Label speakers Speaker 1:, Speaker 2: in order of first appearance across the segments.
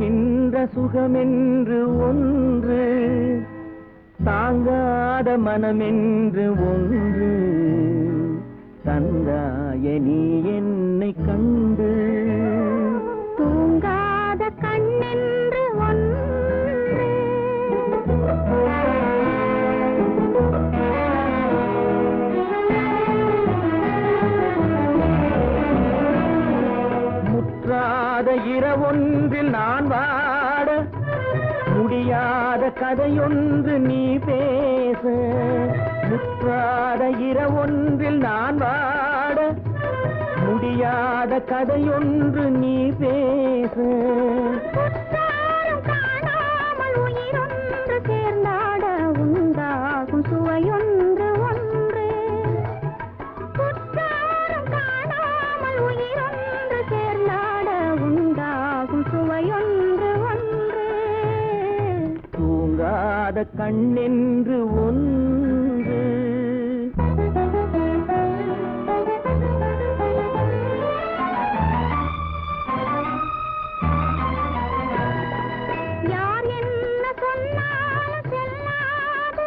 Speaker 1: இருக்கின்ற சுகமென்று ஒன்று, தாங்காத மனமென்று ஒன்று, தந்தாய நீ என்னை கண்டு.
Speaker 2: தூங்காத கண்ணென்று ஒன்று,
Speaker 1: முற்றாத இரவொன்றில் நான் வாட, முடியாத கதையொன்று நீ பேச. முற்றாத இரவொன்றில் நான் வாட, முடியாத கதையொன்று நீ பேச.
Speaker 2: காணாமல் உயிரொன்று சேர்ந்தாட உண்டாகும் சுவையொன்று ஒன்று. குற்றாலம் காணாமல் உயிரொன்று சேர்ந்தாட உண்டாகும் சுவையொன்று ஒன்று.
Speaker 1: தூங்காத கண்ணென்று ஒன்று.
Speaker 2: யார் என்ன சொன்னாலும் செல்லாது,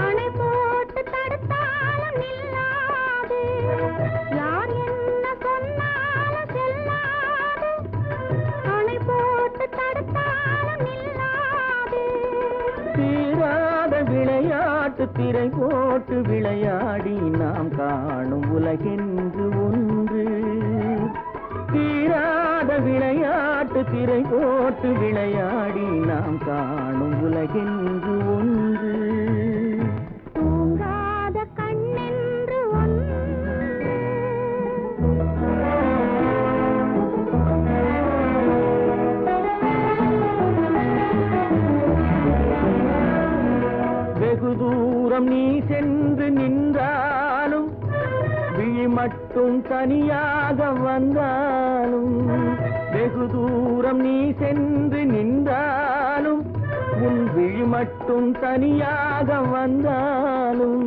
Speaker 2: அணை போட்டு தடுத்தாலும் நில்லாது. யார் என்ன சொன்னாலும் செல்லாது, அணை போட்டு தடுத்தாலும் நில்லாது.
Speaker 1: தீராத விளையாட்டு திரை போட்டு விளையாடி நாம் காணும் உலகென்று ஒன்று. தீராத விளையாட்டு திரை போட்டு விளையாடி நாம் காணும் உலகென்று ஒன்று.
Speaker 2: தூங்காத கண்ணென்று ஒன்று.
Speaker 1: வெகு தூரம் நீ சென்று நின்றாலும், விழி மட்டும் தனியாக வந்தாலும். வெகு தூரம் நீ சென்று நின்றாலும், உன் விழி மட்டும் தனியாக வந்தாலும்.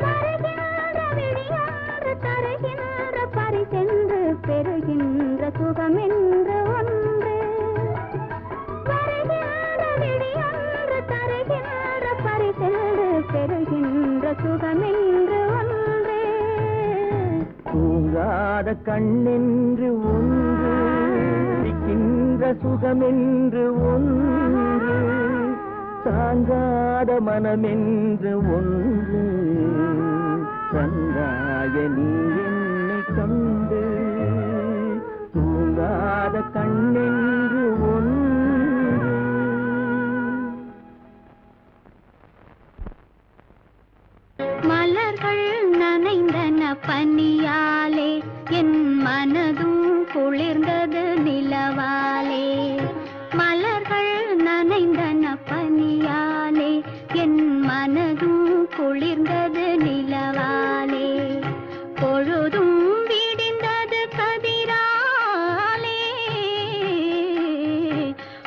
Speaker 2: தருகின்ற விழியாறு தருகின்ற பரிசென்று பெறுகின்ற சுகமென்று ஒன்று. வருகின்ற விழியாறு தருகின்ற பரிசென்று பெறுகின்ற சுகமென்று ஒன்று.
Speaker 1: தூங்காத கண்ணென்று ஒன்று, இருக்கின்ற சுகமென்று ஒன்று, தாங்காத மனமென்று ஒன்று, தந்தாய நீ என்னை கண்டு. தூங்காத கண்ணென்று ஒன்று.
Speaker 2: மலர்கள் நனைந்தன பனியாலே, என் மனதும் குளிர்ந்தது நிலவாலே. மலர்கள் நனைந்தன பனியாலே, என் மனதும் குளிர்ந்தது நிலவாலே. பொழுதும் விடிந்தது கதிராலே,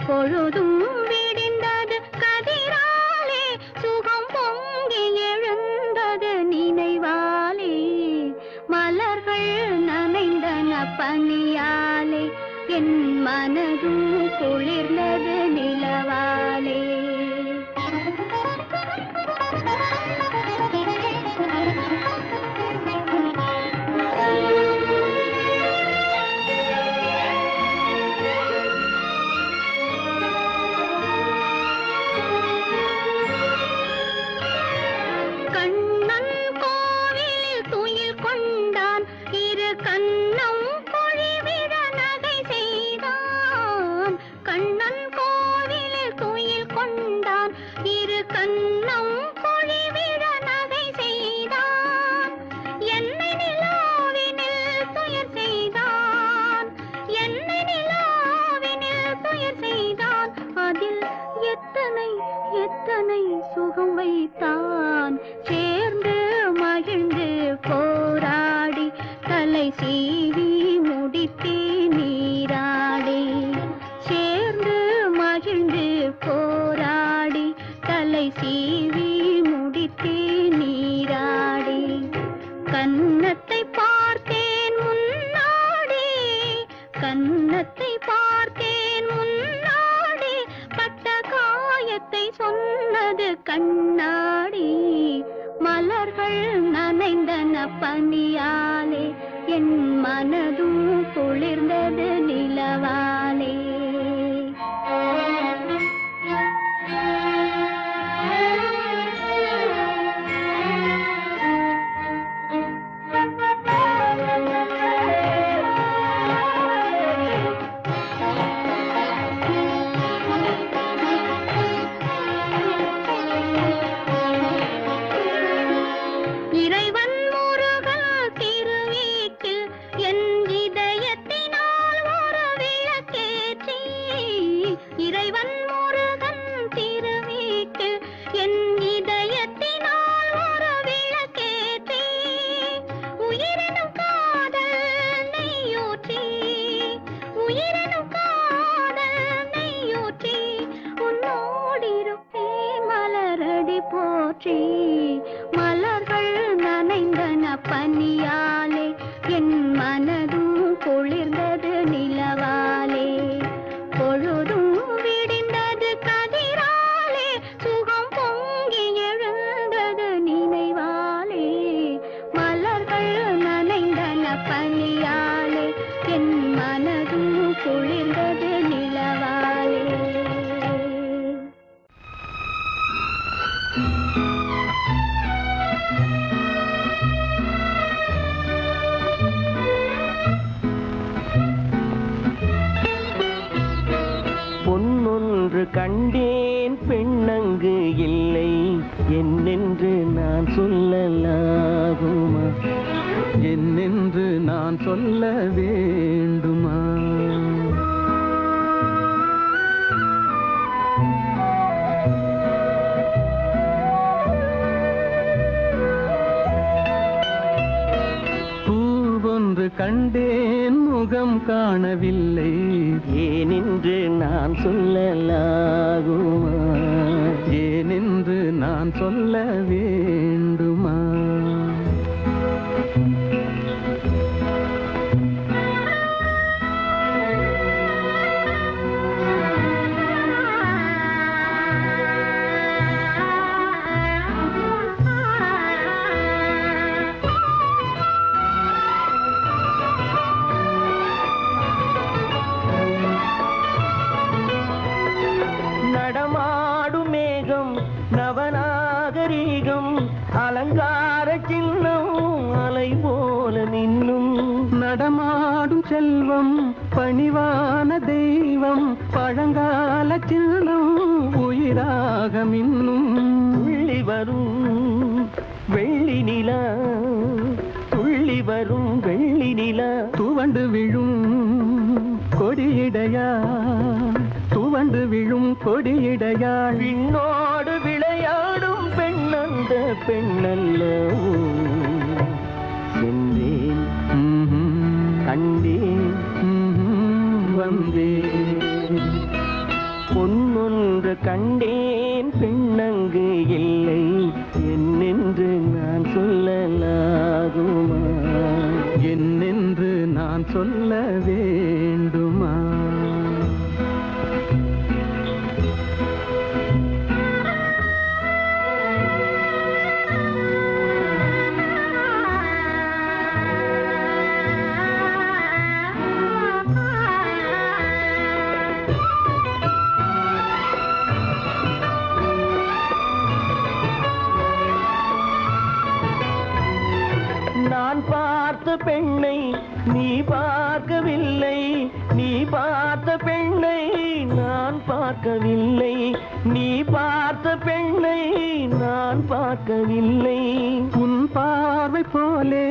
Speaker 2: பொழுதும் விடிந்தது கதிராலே. சுகம் பொங்கி எழுந்தது நினைவாலே. மலர்கள் நனைந்தன பனியாலே, என் மனதும் குளிர்ந்தது நிலவாலே. கண்ணன் கோவிலில் துயில் கொண்டான், இரு கண்ணம் பொழிவிட நகை செய்தான். கண்ணன் கோவிலில் துயில் கொண்டான், இரு கண்ணம் பொழிவிட நகை செய்தான். என்னை நிலாவினில் துயர் செய்தான், என்னை நிலாவினில் துயர் செய்தான். அதில் எத்தனை எத்தனை சுகம் வைத்தான். சேர்ந்து மகிழ்ந்து போராடி தலை சீவி முடித்தே நீராடி. சேர்ந்து மகிழ்ந்து போராடி தலை சீவி முடித்தே நீராடி. கன்னத்தை பார்த்தேன் முன்னாடி, கன்னத்தை பார்த்தேன் முன்னாடி. கண்ணாடி மலர்கள் நனைந்தன பனியாலே என் மனதும் குளிர்ந்தது நிலவாலே மலர்கள் நனைந்தன பனியாலே என் மனதும் குளிர்ந்தது நிலவாலே பொழுதும் விடிந்தது கதிராலே சுகம் பொங்கி எழுந்தது நினைவாலே மலர்கள் நனைந்தன பனியாலே என் மனதும் குளிர்ந்தது நிலவாலே
Speaker 1: பொன்னொன்று கண்டேன் பெண்ணங்கு இல்லை என்னென்று நான் சொல்லலாகுமா
Speaker 3: என்னென்று நான் சொல்ல வேண்டுமா பூவொன்று கண்டேன் முகம் காணவில்லை
Speaker 1: ஏனென்று நான் சொல்லலாகுமா
Speaker 3: ஏனென்று நான் சொல்ல வேண்டுமா
Speaker 1: நடமாடும் மேகம் நவநாகரீகம் அலங்கார சின்னம் அலை போல நின்னும்
Speaker 3: நடமாடும் செல்வம் பணிவான தெய்வம் பழங்கால சின்னம் உயிராக மின்னும்
Speaker 1: துள்ளி வரும் வெள்ளி நிலா துள்ளி வரும் வெள்ளி நிலா
Speaker 3: துவண்டு விழும் கொடியிடையா துவண்டு விழும் கொடியிடையாள்
Speaker 1: விண்ணோடு விளையாடும் பெண்ணந்த பெண்ணல்ல சென்றேன் கண்டேன்
Speaker 3: வந்தேன்
Speaker 1: பொன்னொன்று கண்டேன் பெண்ணங்கு இல்லை என்னென்று நான் சொல்லலாகுமா
Speaker 3: என்னென்று நான் சொல்ல வேண்டுமா
Speaker 1: நான் பார்த்த பெண்ணை நீ பார்க்கவில்லை நீ பார்த்த பெண்ணை நான் பார்க்கவில்லை நீ பார்த்த பெண்ணை நான் பார்க்கவில்லை
Speaker 3: உன் பார்வை போலே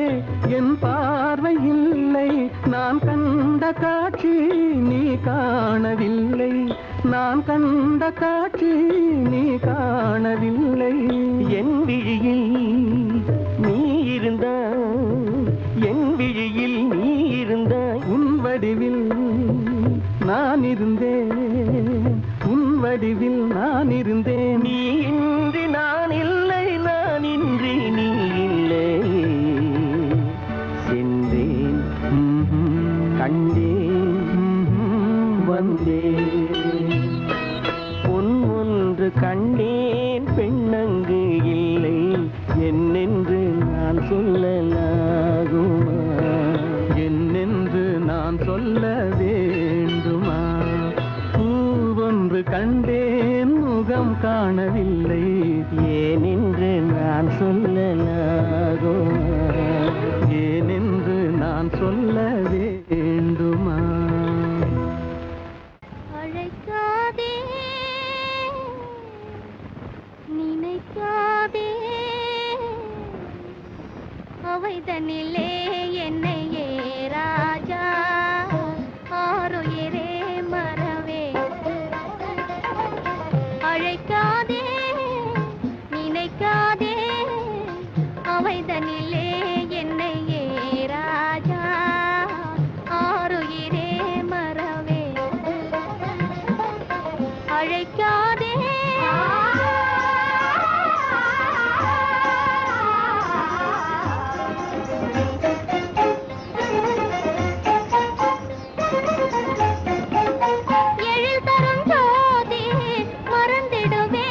Speaker 3: என் பார்வை இல்லை நான் கண்ட காட்சி நீ காணவில்லை நான் கண்ட காட்சி நீ காணவில்லை
Speaker 1: என் விழியில் நீ இருந்தாய் என் விழியில் நீ இருந்தாய்
Speaker 3: உன் வடிவில் நான் இருந்தேன் உன் வடிவில் நான் இருந்தேன்
Speaker 1: நீ இன்றி நான் இல்லை நான் இன்றி நீ இல்லை சென்றேன் கண்டேன் வந்தேன் பொன் ஒன்று கண்டேன் பெண்ண
Speaker 3: கண்டேன் முகம் காணவில்லை.
Speaker 1: ஏனென்று நான் சொல்லலாகும்,
Speaker 3: ஏனென்று நான் சொல்ல வேண்டுமா?
Speaker 2: அழைக்காதே நினைக்காதே அவைதனிலே என்னை ராஜா ஆருயிரே மறவே. அழைக்காதே நினைக்காதே அவைதனிலே என்னை ராஜா ஆருயிரே மறவே. அழைக்காதே எழில் தரும் ஜோதி மறந்திடுவே.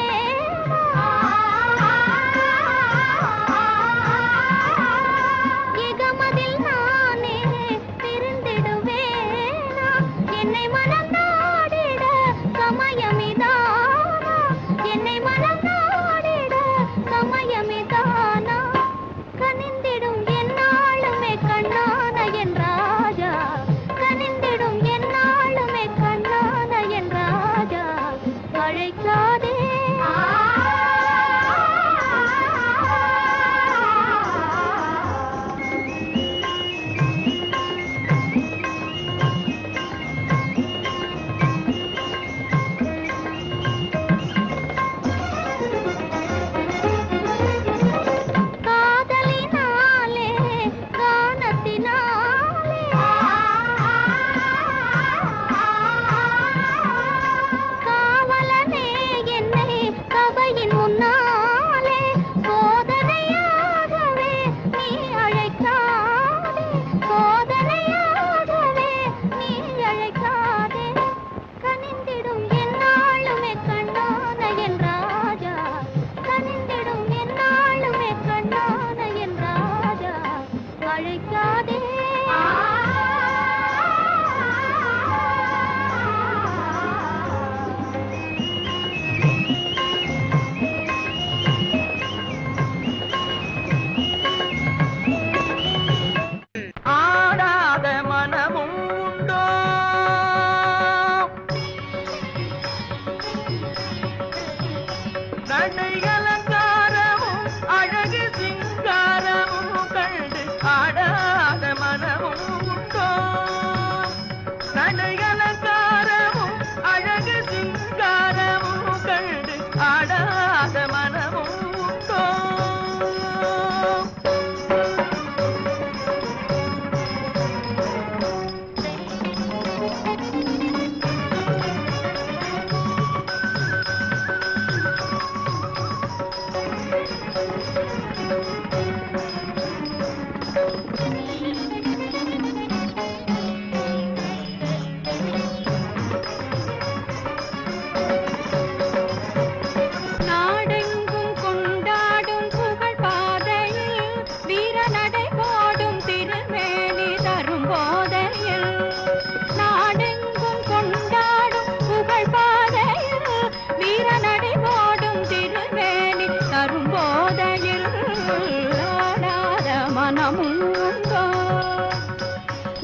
Speaker 2: இகமதில் நானே பிரிந்திடுவேனா? என்னை மனம் நாடிட சமயமிதானா? என்னை மனம் நாடிட சமயமிதானா? கனிந்திடும் என்னாளுமே கண்ணான என் ராஜா, கனிந்திடும் என்னாளுமே கண்ணான என் ராஜா. அழைக்காதே காதலினாலே கானத்தினாலே காவலனே என்னை சபையின் முன்னாலே சோதனையாகவே நீ அழைக்காதே, சோதனையாகவே நீ அழைக்காதே. கனிந்திடும் என்னாளுமே கண்ணான என் ராஜா, கனிந்திடும் என்னாளுமே கண்ணான என் ராஜா. அழைக்காதே
Speaker 1: ஆடாத மனமும் உண்டோ? நடை அலங்காரமும் அழகு சிங்காரமும் கண்டு ஆடாத மனமும் உண்டோ? நடை அலங்காரமும் அழகு சிங்காரமும் கண்டு ஆடாத மனமும் உண்டோ?
Speaker 2: நாடெங்கும் கொண்டாடும் புகழ் பாதையில் வீர நடை போடும் திருமேனி தரும் போதையில். நாடெங்கும் கொண்டாடும் புகழ் பாதையில் வீர நடை போடும் திருமேனி தரும் போதையில் ஆடாத மனமும் உண்டோ?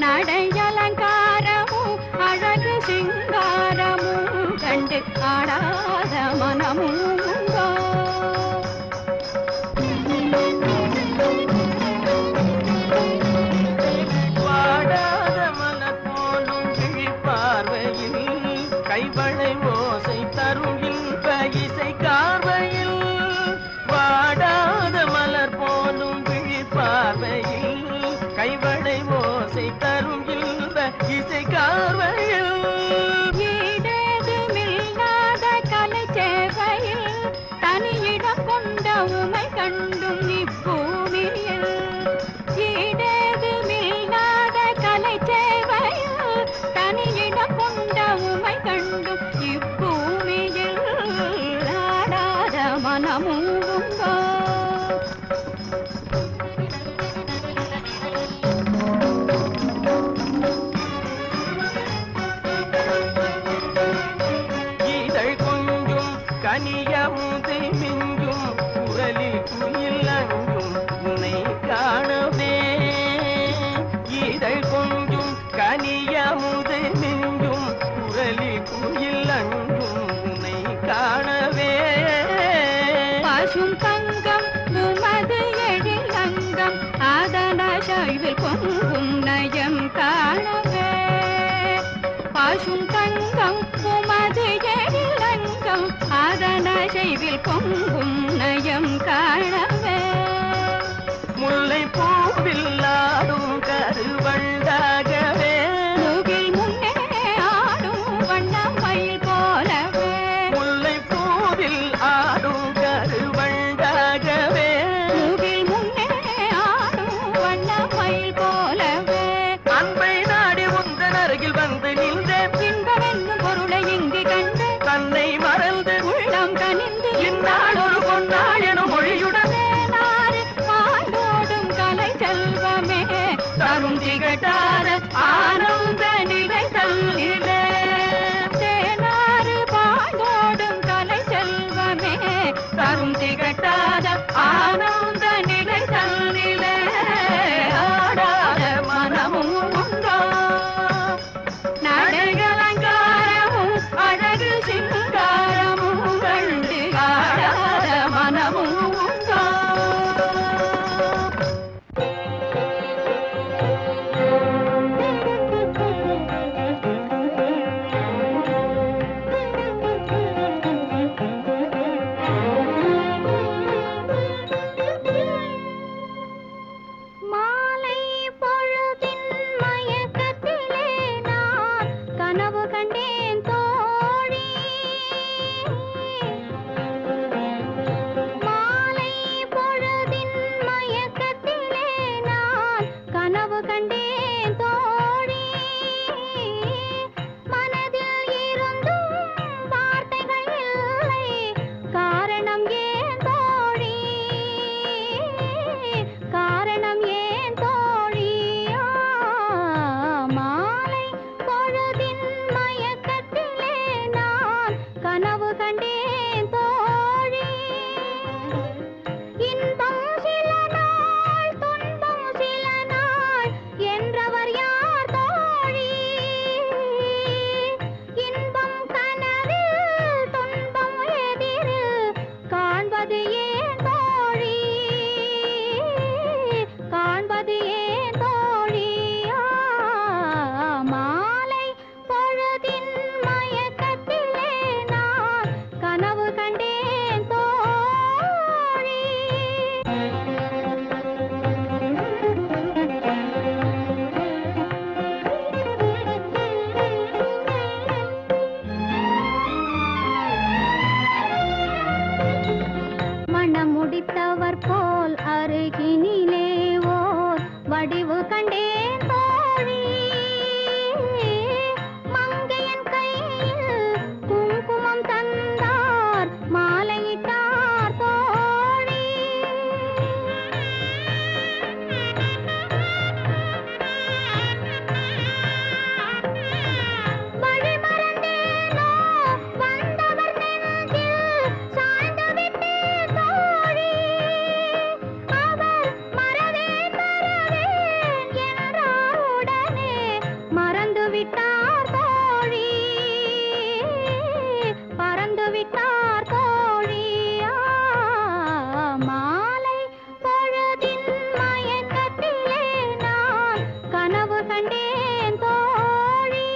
Speaker 2: நடை அலங்காரமும் அழகு சிங்காரமும் கண்டு ஆடாத மனமும் உண்டோ?
Speaker 1: வாடாத மலர் போலும் விழிப்பார்வையில் கைவளை ஓசை தரும் இன்ப இசை கார்வையில். வாடாத மலர் போலும் விழிப்பார்வையில் கைவளை ஓசை தரும் இன்ப இசை கார்வையில்.
Speaker 2: ஈடேதுமில்லாத கலை சேவையில் தனியிடம் கொண்ட உமை கண்டும் இப்பூமியில். ஈடேதுமில்லாத கலை சேவையில் தனியிடம் கொண்ட உமை கண்டும் இப்பூமியில் ஆடாத வடிவில் பொங்கும் நயம் காணவே
Speaker 1: முல்லை பூவில் ஆடும் கருவண்டாகவே
Speaker 2: மூகில் முன்னே ஆடும் வண்ணமயில் போலவே
Speaker 1: முல்லை பூவில் ஆடும் கருவண்டாகவே
Speaker 2: மூகில் முன்னே ஆடும் வண்ணமயில் போலவே
Speaker 1: அன்பை நாடி உந்தன் அருகில் வந்து நின்றேன்
Speaker 2: இன்பமென்னும் பொருளை இங்கு கண்டு
Speaker 1: தன்னை மறந்து
Speaker 2: உள்ளம் கனிந்து
Speaker 1: இந்நாள் ஒரு பொன்னாள் எனும் மொழியுடன்
Speaker 2: தேனாறு பாய்ந்தோடும் கலை செல்வமே
Speaker 1: தரும் திகட்டாத ஆனந்த நிலை தல்லிலே
Speaker 2: தேனாறு பாய்ந்தோடும் கலை செல்வமே
Speaker 1: தரும் திகட்டாத ஆனந்த நிலை தல்லிலே ஆடாத மனமும் உண்டோ நடையலங்காரமும் அழகு சிங்காரமும் கண்டு ஆடாத மனமும் உண்டோ
Speaker 2: மாலை பொழுதின் மயக்கத்திலே நான் கனவு கண்டேன் தோழி மாலை பொழுதின் மயக்கத்திலே நான் கனவு கண்டேன் தோழி மனதில் இருந்தும் வார்த்தைகள் இல்லை காரணம் ஏன் தோழி காரணம் ஏன் தோழி மாலை பொழுதின் மயக்கத்திலே நான் கனவு கண்டேன் தோழி இன்பம் சில நாள் துன்பம் சில நாள் என்றவர் யார் தோழி இன்பம் கனவில் துன்பம் எதிரில் காண்பது ஏன் தோழி காண்பது ஏன் தோழி மாலை பொழுதின் மயக்கத்திலே நான் கனவு கண்டேன் தோழி மனம் முடித்தவர் போல் அருகினிலே ஓர் வடிவு கண்டேன் தோழி மங்கையன் கையில் குங்குமம் தந்தார் மாலையிட்டார் தோழி வழி மறந்தேனோ வந்தவர் நெஞ்சில் சாய்ந்து விட்டேன் தோழி அவர் மறவேன் மறவேன் என்றார் உடனே மறந்து விட்டார் தோழி பறந்து விட்டார் தோழி மாலை பொழுதின் மயக்கத்திலே நான் கனவு கண்டேன் தோழி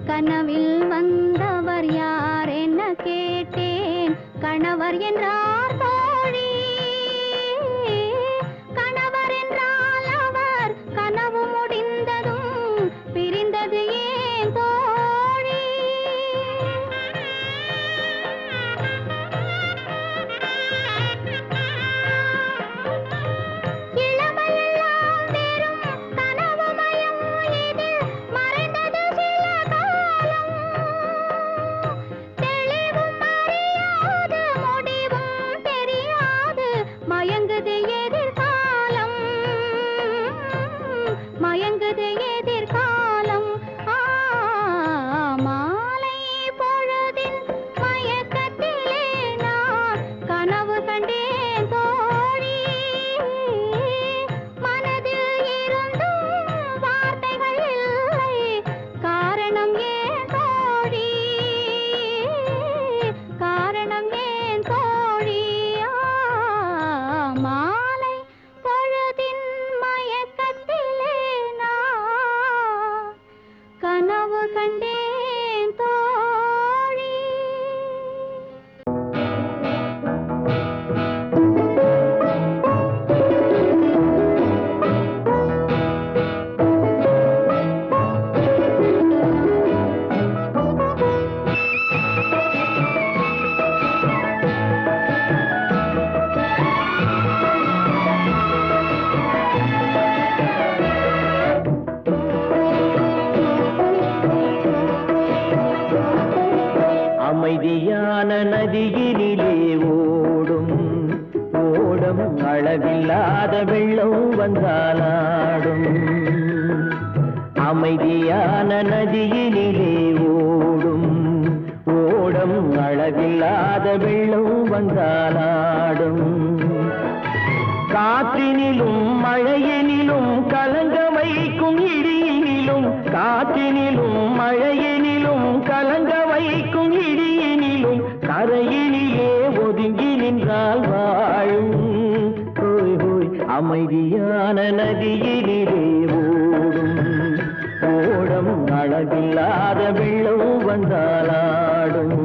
Speaker 2: கனவு கனவு கண்டேன் தோழி.
Speaker 1: அமைதியான நதியினிலே ஓடும் ஓடம் அளவில்லாத வெள்ளம் வந்தாலாடும். அமைதியான நதியினிலே ஓடும் ஓடம் அளவில்லாத வெள்ளம் வந்தாலாடும். காற்றினிலும் மழையினிலும் கலங்க வைக்கும் இடியினிலும், காற்றினிலும் மழையினிலும் கலங்க வைக்கும் இடியினிலும் கரையினிலே ஒதுங்கி நின்றால் வாழும். ஹோய் ஹோய் அமைதியான நதியினிலே ஓடும் ஓடம் அளவில்லாத வெள்ளம் வந்தாலாடும்.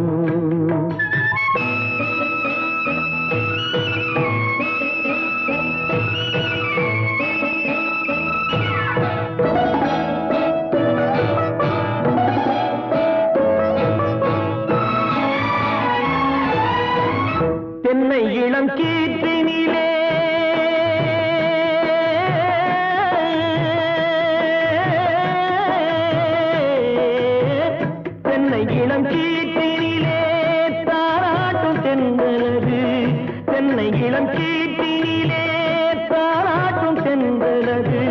Speaker 1: தென்னை இளம் கீற்றினிலே தென்னை இளம் கீற்றினிலே தாராட்டும் தென்றலது. தென்னை இளம் கீற்றினிலே தாராட்டும் தென்றலது.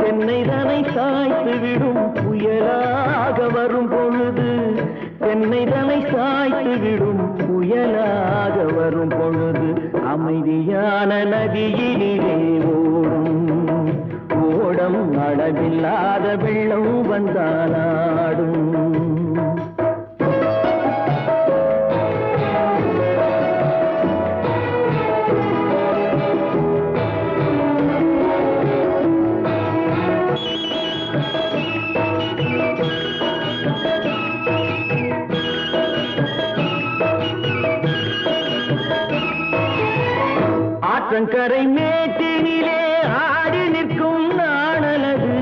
Speaker 1: தென்னை தனை சாய்த்து விடும் புயலாக வரும் பொழுது, தென்னை தனை சாய்த்து விடும் புயலாக வரும் பொழுது அமைதியான நதியினிலே ஓடும் ஓடம் அளவில்லாத வெள்ளம் வந்தாலாடும். ஆற்றங்கரை மேட்டினிலே ஆடி நிற்கும் நாணலது.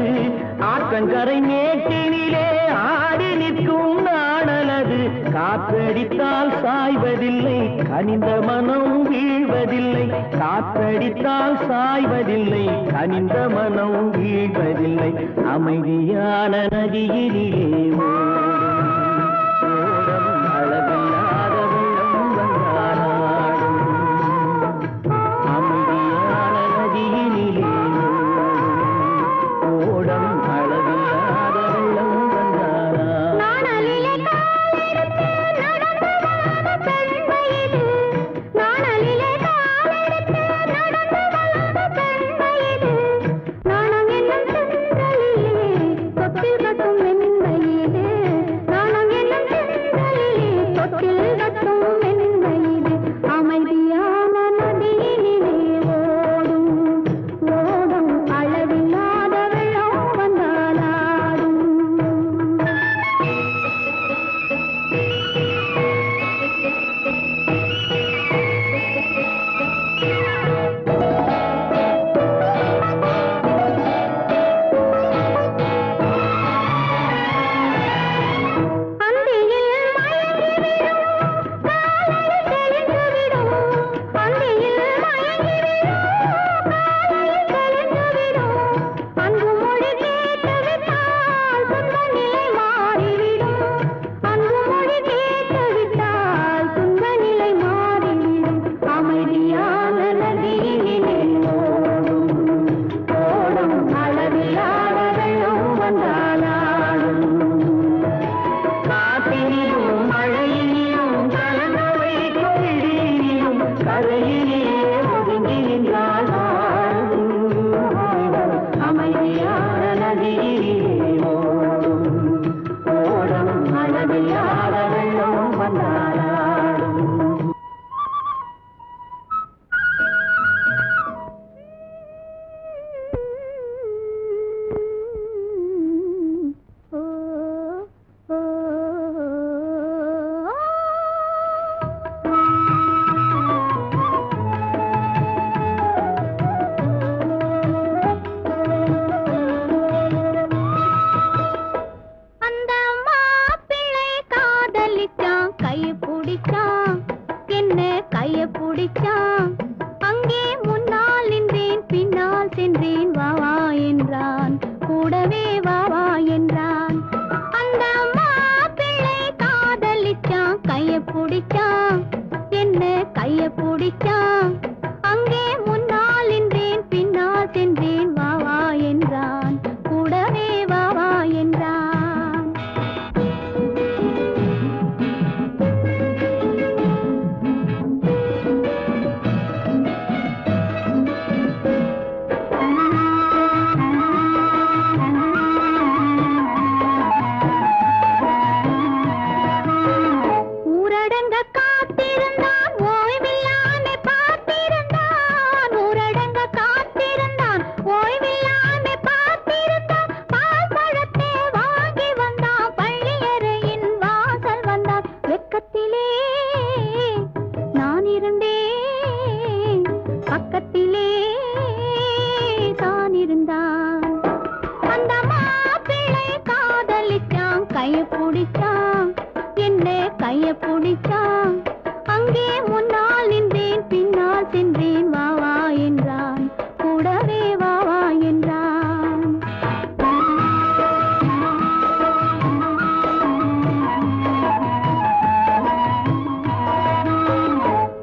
Speaker 1: ஆற்றங்கரை மேட்டினிலே ஆடி நிற்கும் நாணலது. காற்றடித்தால் சாய்வதில்லை, கனிந்த மனம் வீழ்வதில்லை. காற்றடித்தால் சாய்வதில்லை, கனிந்த மனம் வீழ்வதில்லை. அமைதியான நதியினிலே ஓடும் அளவில்லாத வெள்ளம் வந்தாலாடும். அமைதியான நதியினிலே ஓடம் அளவில்லாத வெள்ளம் வந்தாலாடும்.
Speaker 2: நாணலிலே காலெடுத்து நடந்து வந்த பெண்மையிது. நாணலிலே காலெடுத்து நடந்து வந்த பெண்மையிது. நாணம் என்னும் சென்றலிலே தொட்டில் கட்டும் மென்மையிலே பிடிச்சான் என்ன கைய பிடிச்சான் அங்கே முன்னால் நின்றேன் பின்னால் சென்றேன் வா வா என்றான் கூடவே வா வா என்றான் அந்த மாப்பிள்ளை காதலிச்சான் கைய பிடிச்சான் என்ன கைய பிடிச்சான் அங்கே முன்னால் நின்றேன் பின்னால் சென்றேன் வா வா என்றான் கூடவே வா வா என்றான் ஊரடங்க காத்திருந்தான் ஓய்வில்லாமே பார்த்திருந்தான் ஊரடங்க காத்திருந்தான் ஓய்வில்லாமே பார்த்திருந்தான் பால் பழத்தை வாங்கி வந்தான் பள்ளியறையின் வாசல் வந்தான் வெக்கத்திலே நான் இருந்தேன் பக்கத்திலே தான் இருந்தான் அந்த மாப்பிள்ளை காதலிச்சான் கைய பிடிச்சான் என்ன கைய பிடிச்சான் அங்கே முன்னால் நின்றேன் பின்னால் சென்றேன் வா வா என்றான் கூடவே வா வா என்றான்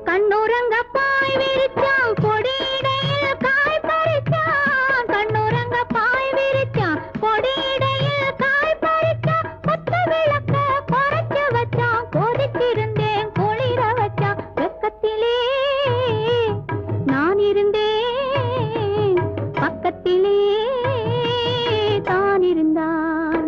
Speaker 2: கண்ணுறங்க பாய் விரிச்சான் கொடியிடையில் காய் பறிச்சான் கண்ணுறங்க பாய் விரிச்சான் கொடியிடையில் காய் பறிச்சான் கொத்த விளக்க குறைச்சு வச்சான் கொதிச்சிருந்தேன் குளிர வச்சான் வெக்கத்திலே நான் இருந்தேன் பக்கத்திலே தான் இருந்தான்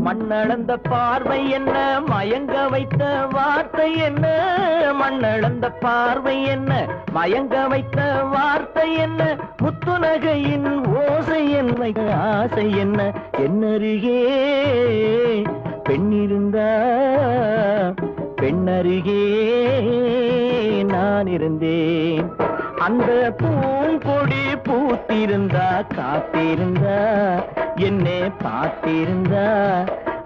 Speaker 1: மண்ணளந்த பார்வை என்ன மயங்க வைத்த வார்த்தை என்ன மண்ணளந்த பார்வை என்ன மயங்க வைத்த வார்த்தை என்ன முத்துநகையின் ஓசை என்ன ஆசை என்ன என்னருகே பெண்ணிருந்தா பெண்ணருகே நான் இருந்தேன் அந்த பூங்கொடி பூத்திருந்தா காத்திருந்தா என்னை பார்த்திருந்தா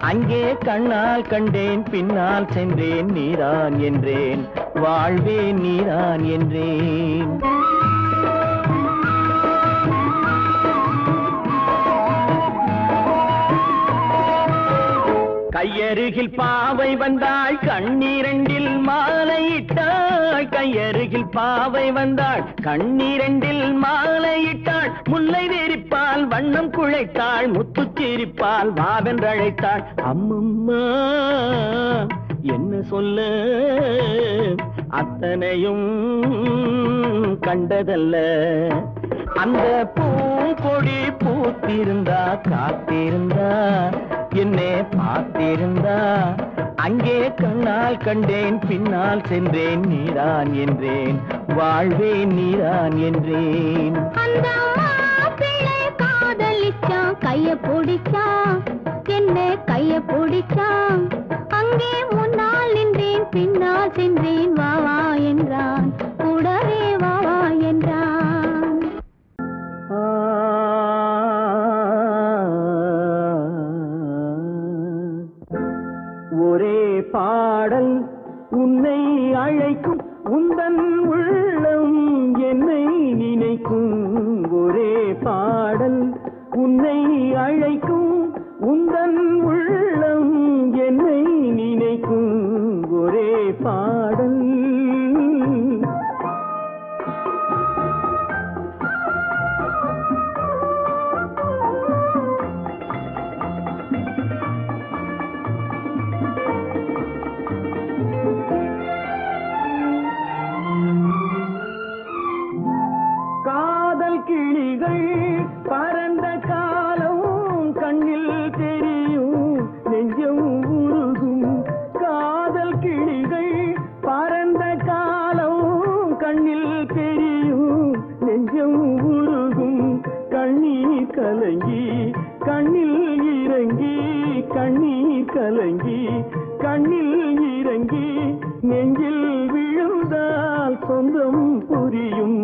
Speaker 1: அங்கே கண்ணால் கண்டேன் பின்னால் சென்றேன் நீதான் என்றேன் வாழ்வே நீதான் என்றேன் கையருகில் பாவை வந்தாள் கண்ணீரண்டில் மாலையிட்டாள் கையருகில் பாவை வந்தாள் கண்ணீரண்டில் மாலையிட்டாள் முல்லை வெறிப்பால் வண்ணம் குழைத்தாள் முத்துச்சிரிப்பால் வாவென்றழைத்தாள் அம்மம்மா என்ன சொல்ல அத்தனையும் கண்டதல்ல அந்த பூங்கொடி பூத்திருந்தா காத்திருந்தா என்னை பார்த்திருந்தா அங்கே கண்ணால் கண்டேன் பின்னால் சென்றேன் நீதான் என்றேன் வாழ்வே நீதான் என்றேன்
Speaker 2: அந்த மாப்பிள்ளை காதலிச்சான் கைய பிடிச்சான் என்ன கைய பிடிச்சான் அங்கே முன்னால் நின்றேன் பின்னால் சென்றேன் வா வா என்றான் கூடவே வா வா என்றான்
Speaker 3: ஒரே பாடல் உன்னை அழைக்கும் உந்தன் உள்ளம் என்னை நினைக்கும் ஒரே பாடல் உன்னை அழைக்கும் உந்தன் உள்ளம் என்னை நினைக்கும் ஒரே பாடல் காதல் கிளிகள் பறந்த காலம் கண்ணில் தெரியும் நெஞ்சம் உருகும் காதல் கிளிகள் பறந்த காலம் கண்ணில் தெரியும் நெஞ்சம் உருகும் கண்ணீர் கலங்கி கண்ணில் இறங்கி கண்ணீர் கலங்கி கண்ணில் இறங்கி நெஞ்சில் விழுந்தால் சொந்தம் புரியும்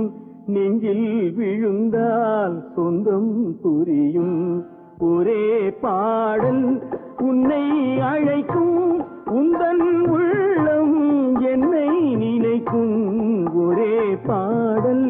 Speaker 3: நெஞ்சில் விழுந்தால் சொந்தம் புரியும் ஒரே பாடல் உன்னை அழைக்கும் உந்தன் உள்ளம் என்னை நினைக்கும் ஒரே பாடல்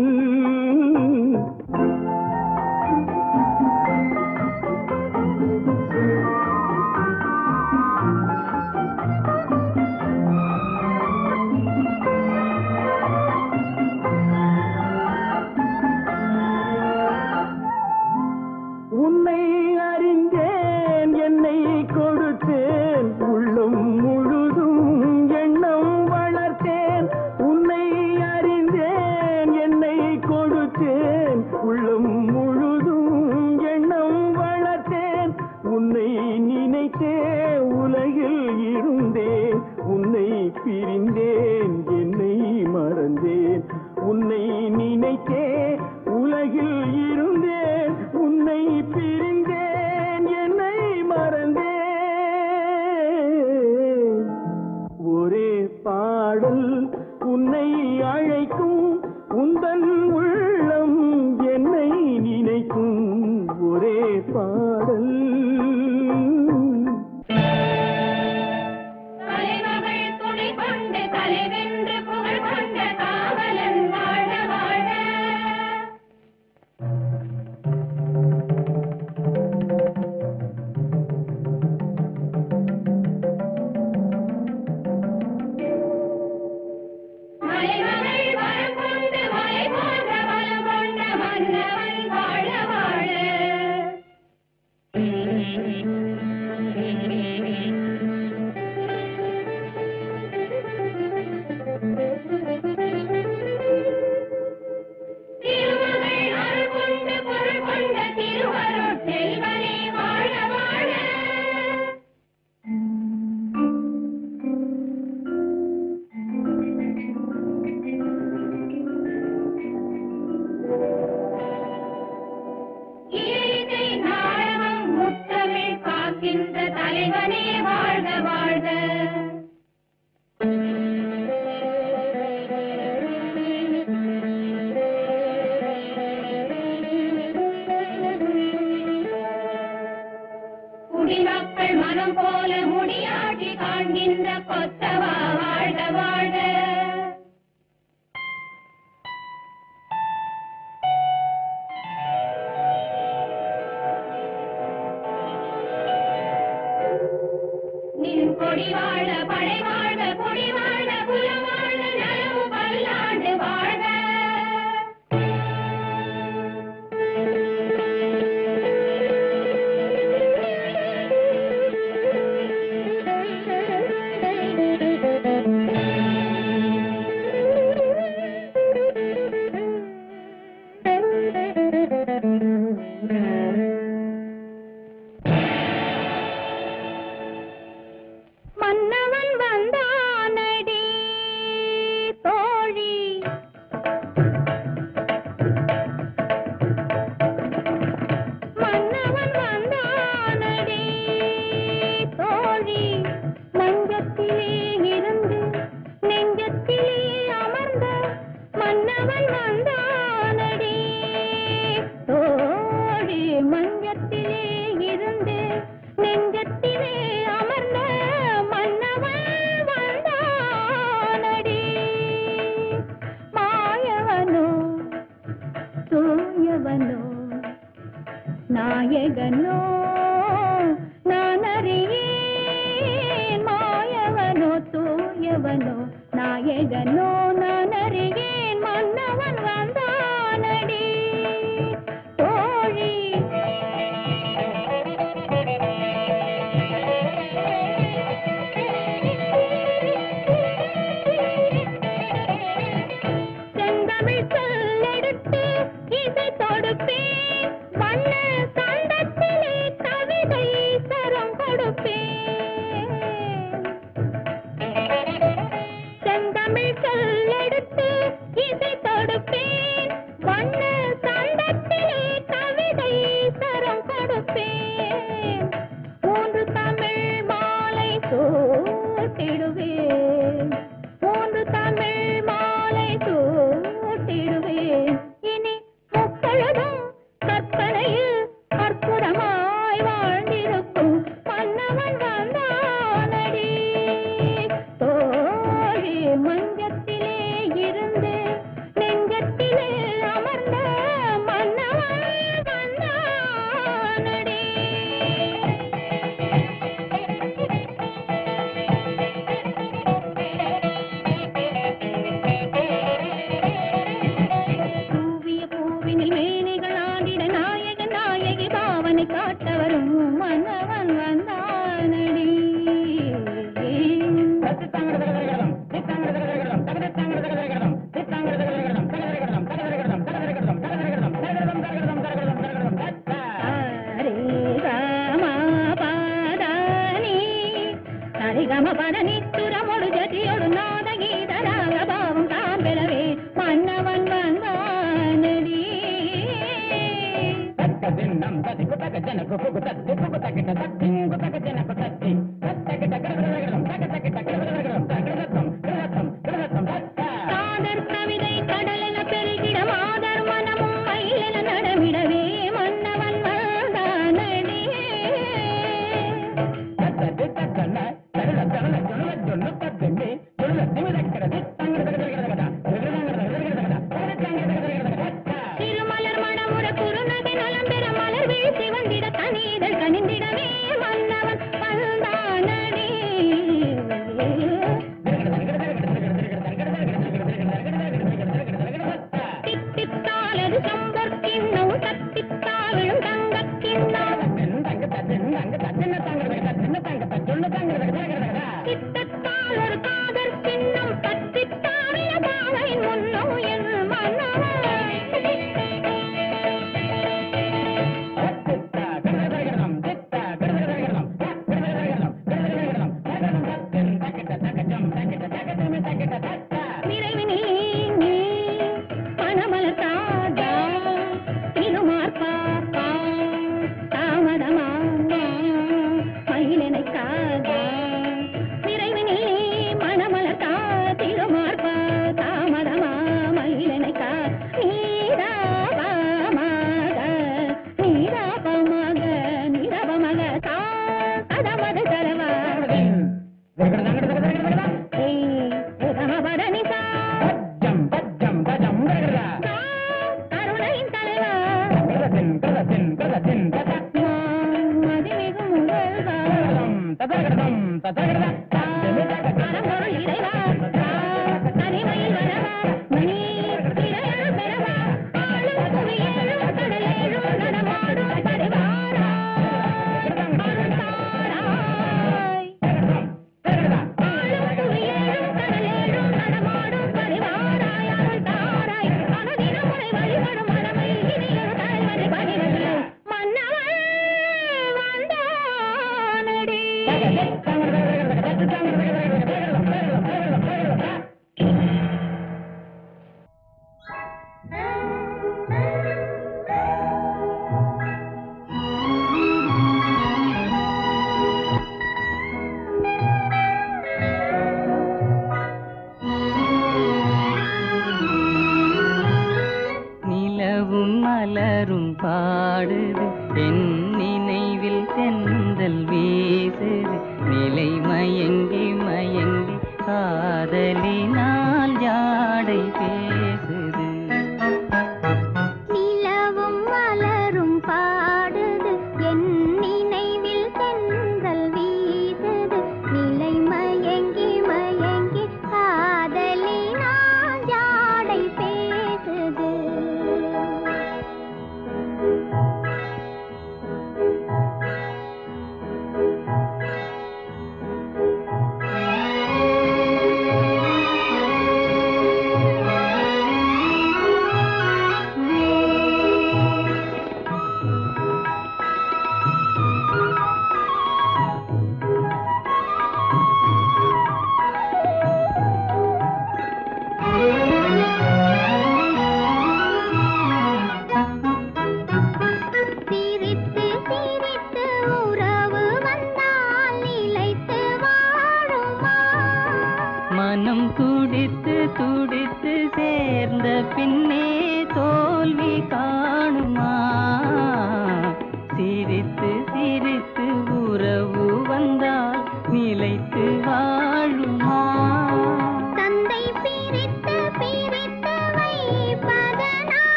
Speaker 3: உன்னை அறிந்தேன் என்னை கொடுத்தேன் உள்ளம் முழுதும் எண்ணம் வளர்த்தேன் உன்னை அறிந்தேன் என்னை கொடுத்தேன் உள்ளம் முழுதும் எண்ணம் வளர்த்தேன் உன்னை நினைத்தே உலகில் இருந்தேன் உன்னை பிரிந்தேன் என்னை மறந்தேன் உன்னை நினைத்தே உலகில் இருந்தேன் உன்னை பிரிந்தேன் என்னை மறந்தேன் ஒரே பாடல் உன்னை அழைக்கும் உந்தன் உள்ளம் என்னை நினைக்கும் ஒரே பாடல்
Speaker 2: தலைமகள் துணை கொண்டு தலைவென்று புகழ் கொண்ட காவலன் வாழ வாழ மலைமகள் வரம் கொண்டு மலை போன்ற வளம் கொண்ட மன்னவன் வாழ வாழ திருமகள் அருள் கொண்டு பொருள் கொண்ட திருவருட் செல்வனே வாழ வாழ இயற்கை நாடகம் முத்தமிழ் காக்கின்ற தலைவனே வாழ்க வாழ்க குடிமக்கள் மனம் போல முடியாட்சி காண்கின்ற கொத்தவா வாழ்க வாழ்க நின் கொடி வாழ படை வாழ்க கொடி வாழ குலம் வாழ நலமு பல்லாண்டு வாழ்க மன்ன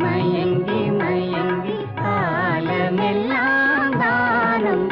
Speaker 4: மயங்கி மயங்கி காலமெல்லாம் தானம்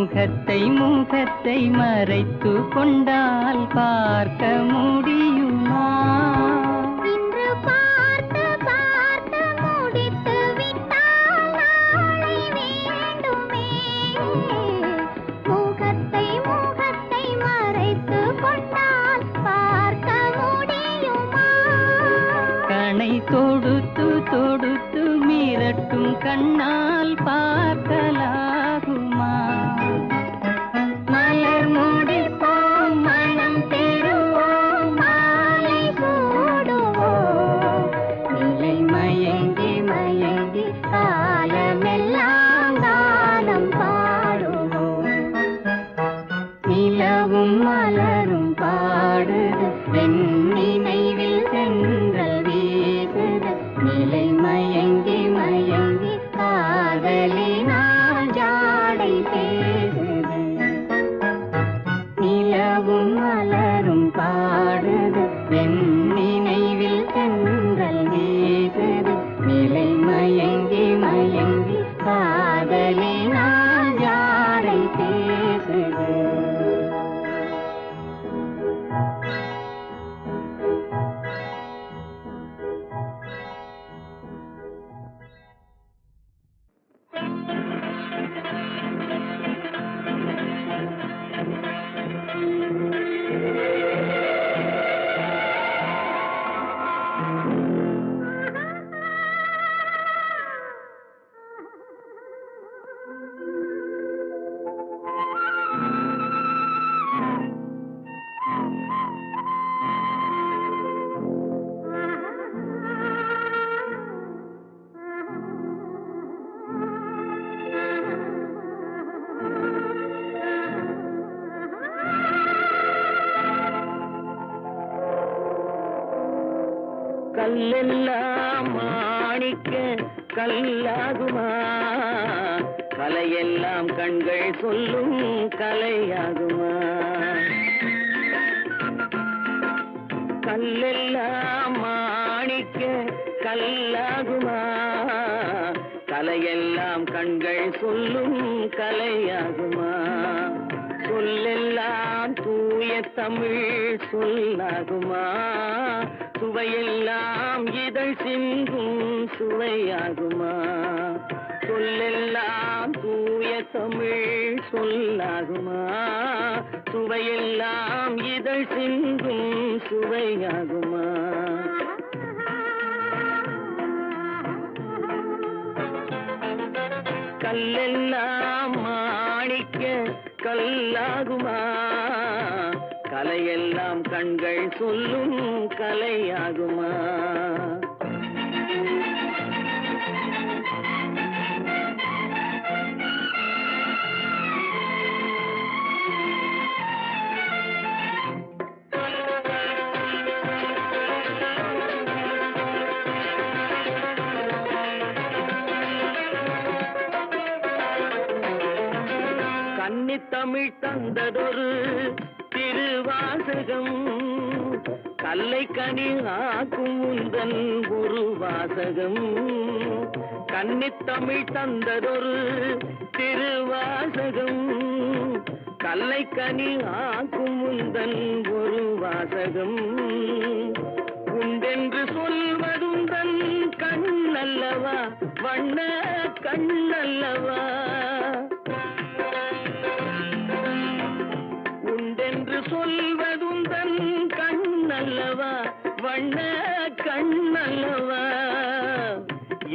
Speaker 4: முகத்தை மறைத்து கொண்டால் பார்க்க முடியுமா?
Speaker 2: இன்று பார்த்து பார்த்து முடித்து விட்டால் நாளை வேண்டுமே. முகத்தை மறைத்து கொண்டால் பார்க்க முடியுமா?
Speaker 4: கணை தொடுத்து தொடுத்து மிரட்டும் கண்ணால் பார்க்கலாகுமா? மலர் முடிப்போம், மனம் பெறுவோம், மாலை சூடுவோம். நிலை மயங்கி மயங்கி காலமெல்லாம் கானம் பாடுவோம். நிலவும் மலரும் பாடுது, என் நினைவில் சென்றல் வீசுது. நிலை மயங்கி மயங்கி காதலினால் ஜாடை பேசுது. நிலவும் மலரும் பாடுது, என் நினைவில் சென்றல் வீசுது. நிலை மயங்கி மயங்கி காதலினால் ஜாடை பேசுது.
Speaker 1: கல்லெல்லாம் மாணிக்க கல்லாகுமா? கலையெல்லாம் கண்கள் சொல்லும் கலையாகுமா? கல்லெல்லாம் மாணிக்க கல்லாகுமா? கலையெல்லாம் கண்கள் சொல்லும் கலையாகுமா? சொல்லெல்லாம் தூய தமிழ் சொல்லாகுமா? சுவையெல்லாம் இதழ் சிந்தும் சுவையாகுமா? சொல்லெல்லாம் தூய தமிழ் சொல்லாகுமா? சுவையெல்லாம் இதழ் சிந்தும் சுவையாகுமா? கல்லெல்லாம் மாணிக்க கல்லாகுமா? கலையெல்லாம் கண்கள் சொல்லும் கலையாகுமா? கன்னித்தமிழ் தந்ததொரு திருவாசகம், கல்லை கனி ஆக்கும் உந்தன் ஒரு வாசகம். கன்னித்தமிழ் தந்ததொரு திருவாசகம், கல்லை கனி ஆக்கும் உந்தன் ஒரு வாசகம். உண்டென்று சொல்வதுந்தன் கண்ணல்லவா, வண்ண கண்ணல்லவா? உண்டென்று சொல்வதுந்தன் கண்ணல்லவா, வண்ண கண்ணல்லவா?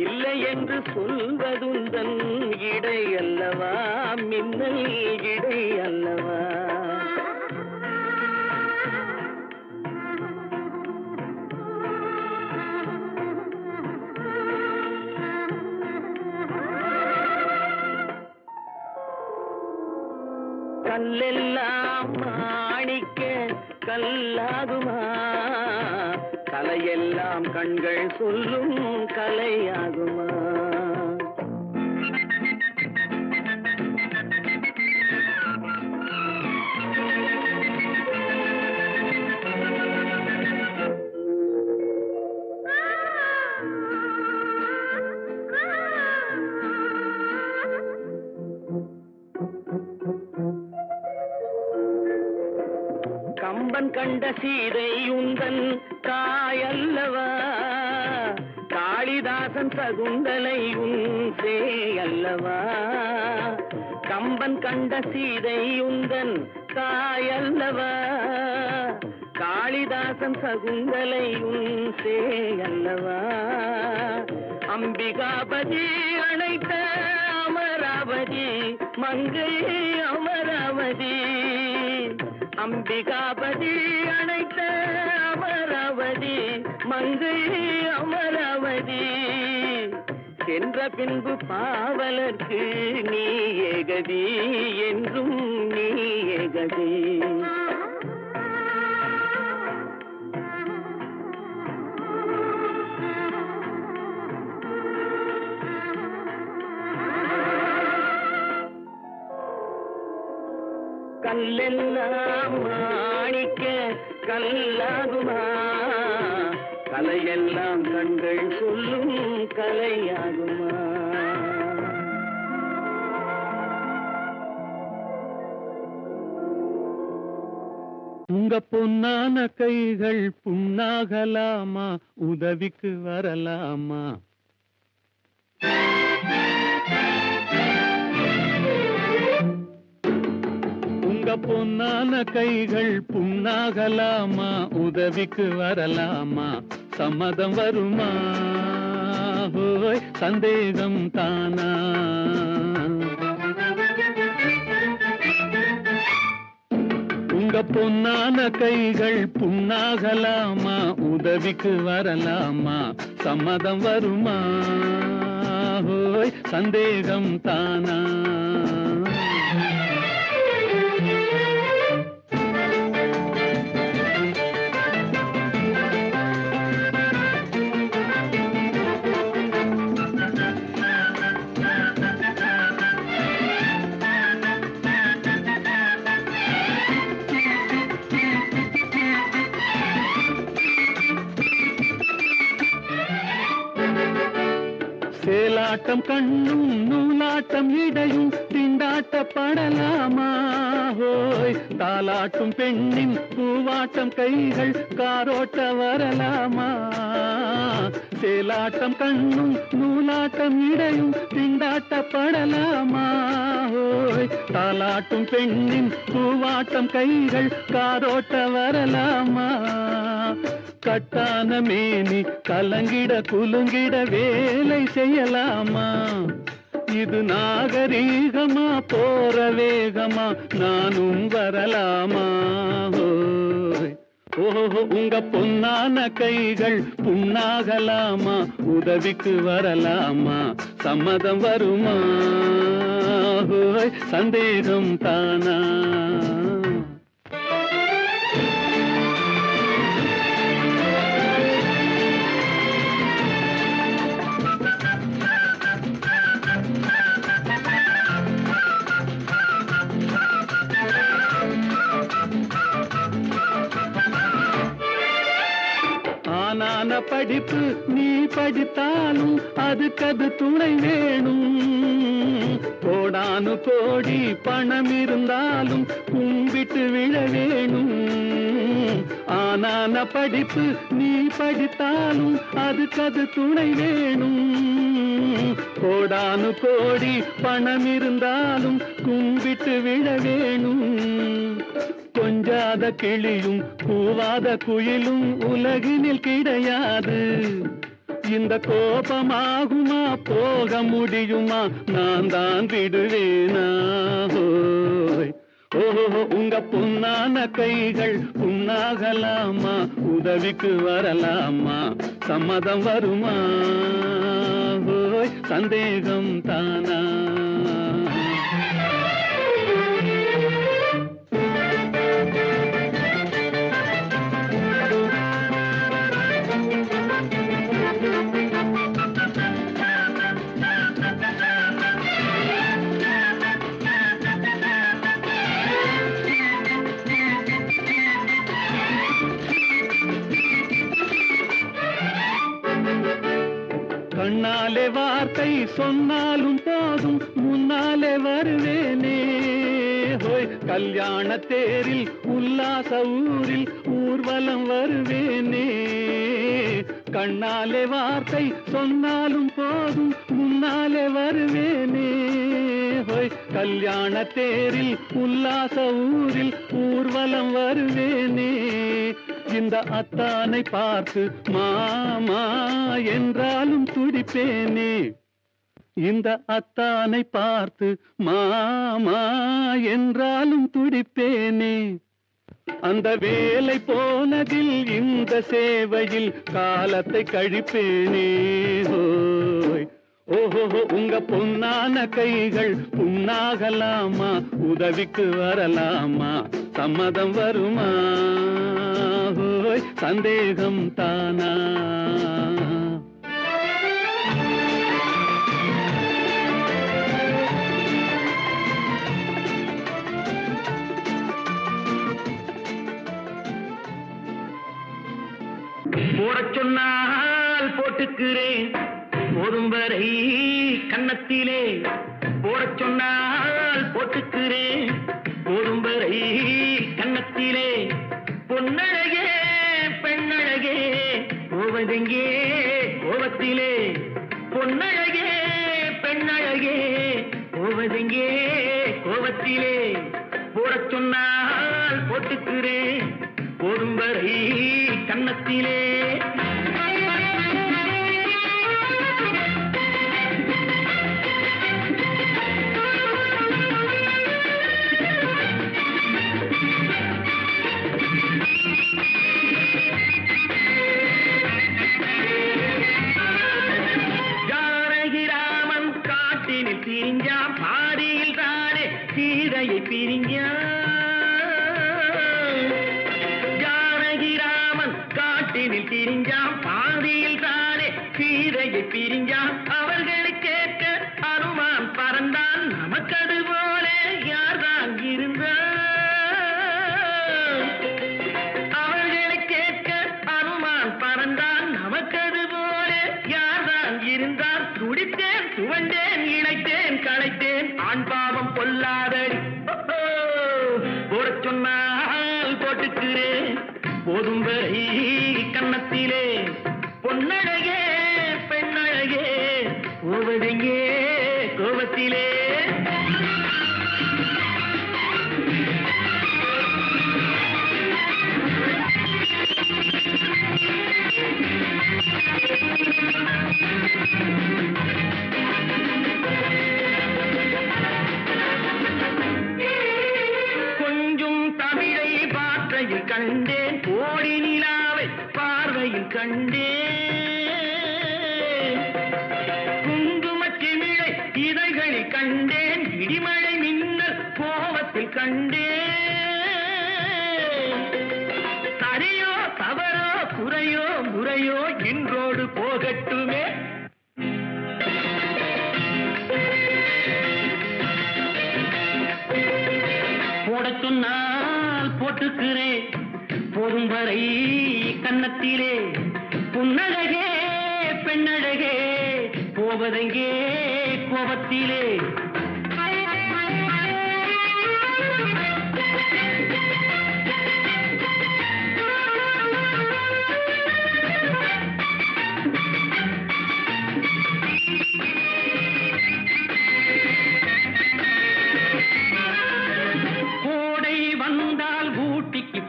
Speaker 1: இல்லை என்று சொல்வதுந்தன் இடை அல்லவா, மின்னல் இடை அல்லவா? கல்லெல்லாம் மாணிக்க கல்லாகுமா? கலையெல்லாம் கண்கள் சொல்லும் கலையாகுமா? கம்பன் கண்ட சீதை உந்தன் தாயல்லவா, காளிதாசன் சகுந்தலை உன் சேயல்லவா. கம்பன் கண்ட சீதை உந்தன் தாயல்லவா, காளிதாசன் சகுந்தலை உன் சேயல்லவா. அம்பிகாபதி அழைத்த அமராவதி மங்கை அமராவதி, அம்பிகாபதி அழைத்த அமராவதி மங்கை அமராவதி. சென்ற பின்பு பாவலர்க்கு நீ ஏகதி, என்றும் நீ ஏகதி. கல்லெல்லாம் மாணிக்க கல்லாகுமா, கலையெல்லாம் கண்கள் சொல்லும் கலையாகுமா.
Speaker 3: உங்க பொன்னான கைகள் புண்ணாகலாமா, உதவிக்கு வரலாமா. உங்க பொன்னான கைகள் புண்ணாகலாமா, உதவிக்கு வரலாமா. சம்மதம் வருமா, ஹோய் சந்தேகம் தானா. உங்க பொன்னான கைகள் புண்ணாகலாமா, உதவிக்கு வரலாமா. சம்மதம் வருமா, ஹோய் சந்தேகம் தானா. சேலாட்டம் கண்ணும் நூலாட்டம் இடையும் திண்டாட்டப்படலாமா, ஹோய் தாலாட்டும் பெண்ணின் பூவாட்டம் கைகள் காரோட்ட வரலாமா. சேலாட்டம் கண்ணும் நூலாட்டம் இடையும் திண்டாட்டப்படலாமா, ஹோய் தாலாட்டும் பெண்ணின் பூவாட்டம் கைகள் காரோட்ட வரலாமா. கட்டான மேனி கலங்கிட குலுங்கிட வேலை செய்யலாமா. இது நாகரீகமா போற வேகமா, நானும் வரலாமா. ஓஹோ உங்க பொன்னான கைகள் புண்ணாகலாமா, உதவிக்கு வரலாமா. சம்மதம் வருமா, சந்தேகம் தானா. ஆனான படிப்பு நீ படித்தாலும் அதுக்கது துணை வேணும். கோடானு கோடி பணம் இருந்தாலும் கும்பிட்டு விழ வேணும். ஆனான படிப்பு நீ படித்தாலும் அதுக்கது துணை வேணும். கோடானு கோடி பணம் இருந்தாலும் கும்பிட்டு விழ வேணும். கொஞ்சாத கிளியும் கூவாத குயிலும் உலகினில் கிடையாது. இந்த கோபமாகுமா போக முடியுமா, நான் தான் விடுவேனா. ஓஹோ உங்க பொன்னான கைகள் புண்ணாகலாமா, உதவிக்கு வரலாமா. சம்மதம் வருமா, சந்தேகம் தானா. கண்ணாலே வார்த்தை சொன்னாலும் போதும் முன்னாலே வருவேனே. கல்யாண தேரில் உல்லாச ஊரில் ஊர்வலம் வருவேனே கண்ணாலே வார்த்தை சொன்னாலும் போதும் முன்னாலே வருவேனே ஹோய் கல்யாண தேரில் உல்லாச ஊரில் ஊர்வலம் வருவேனே இந்த அத்தானை பார்த்து மாமா என்றாலும் துடிப்பேனே இந்த அத்தானை பார்த்து மாமா என்றாலும் துடிப்பேனே அந்த வேலை போனதில் இந்த சேவையில் காலத்தை கழிப்பேனே ஹோய் ஓஹோ உங்க பொன்னான கைகள் புண்ணாகலாமா உதவிக்கு வரலாமா சம்மதம் வருமா ஹோய் சந்தேகம் தானா
Speaker 1: போடச் சொன்னால் போட்டுக்கிறேன் போதும் வரை கன்னத்திலே போடச் சொன்னால் போட்டுக்கிறேன் போதும் வரை கன்னத்திலே பொன்னழகே பெண்ணழகே போவதெங்கே கோபத்திலே பொன்னழகே பெண்ணழகே போவதெங்கே கோபத்திலே போடச் சொன்னால் போட்டுக்கிறேன் போதும் வரை கன்னத்திலே ஜானகிராமன் காட்டினில் பிரிஞ்சான் பாதியில் தானே சீதையை பிரிஞ்சான் பிரிஞ்சான் பாதியில் தானே சீதையை பிரிஞ்சான் அவர்களை கேட்க அனுமான் பறந்தான் நமக்கது போல யார்தான் இருந்தான் அவர்களை கேட்க அனுமான் பறந்தான் நமக்கது போல யார்தான் இருந்தான் துடித்தேன் துவண்டேன் இணைத்தேன் களைத்தேன் ஆண் பாவம் பொல்லாதடி போடச் சொன்னால் போட்டுக்கிறேன் போதும் வரை கன்னத்திலே பொன்னழகே பெண்ணழகே போவதெங்கே கோபத்திலே கொஞ்சம் தமிழை பாற்றையில் கண்டேன் கோடி நிலாவை பார்வையில் கண்டேன் குங்குமச் சிமிழை இதழ்களில் கண்டேன் இடிமழை மின்னல் கோபத்தில் கண்டேன் சரியோ தவறோ குறையோ முறையோ இன்றோடு போகட்டுமே போடச் சொன்னால் போட்டுக்கிறேன் போதும் வரை கன்னத்திலே புன்னழகே பெண்ணழகே போவதெங்கே கோபத்திலே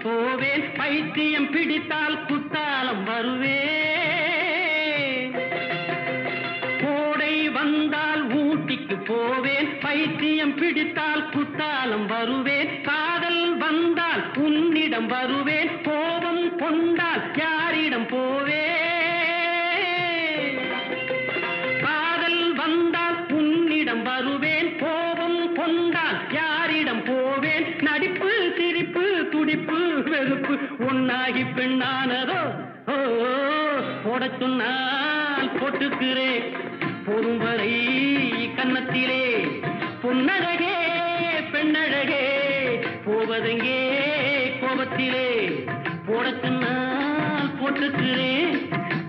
Speaker 1: போவேன் பைத்தியம் பிடித்தால் குத்தாலம் வருவேன் கோடை வந்தால் ஊட்டிக்கு போவேன் பைத்தியம் பிடித்தால் குத்தாலம் வருவேன் காதல் வந்தால் உன்னிடம் வருவேன் கோபம் கொண்டால் யாரிடம் போவேன் காதல் வந்தால் உன்னிடம் வருவேன் கோபம் கொண்டால் யாரிடம் போவேன் நடிப்பு சிரிப்பு துடிப்பு வெறுப்பு ஒன்னாகி பெண்ணானதோ போடச் சொன்னால் போட்டுக்கிறேன் போதும் வரை கன்னத்திலே பொன்னழகே பெண்ணழகே போவதெங்கே கோபத்திலே போடச் சொன்னால் போட்டுக்கிறேன்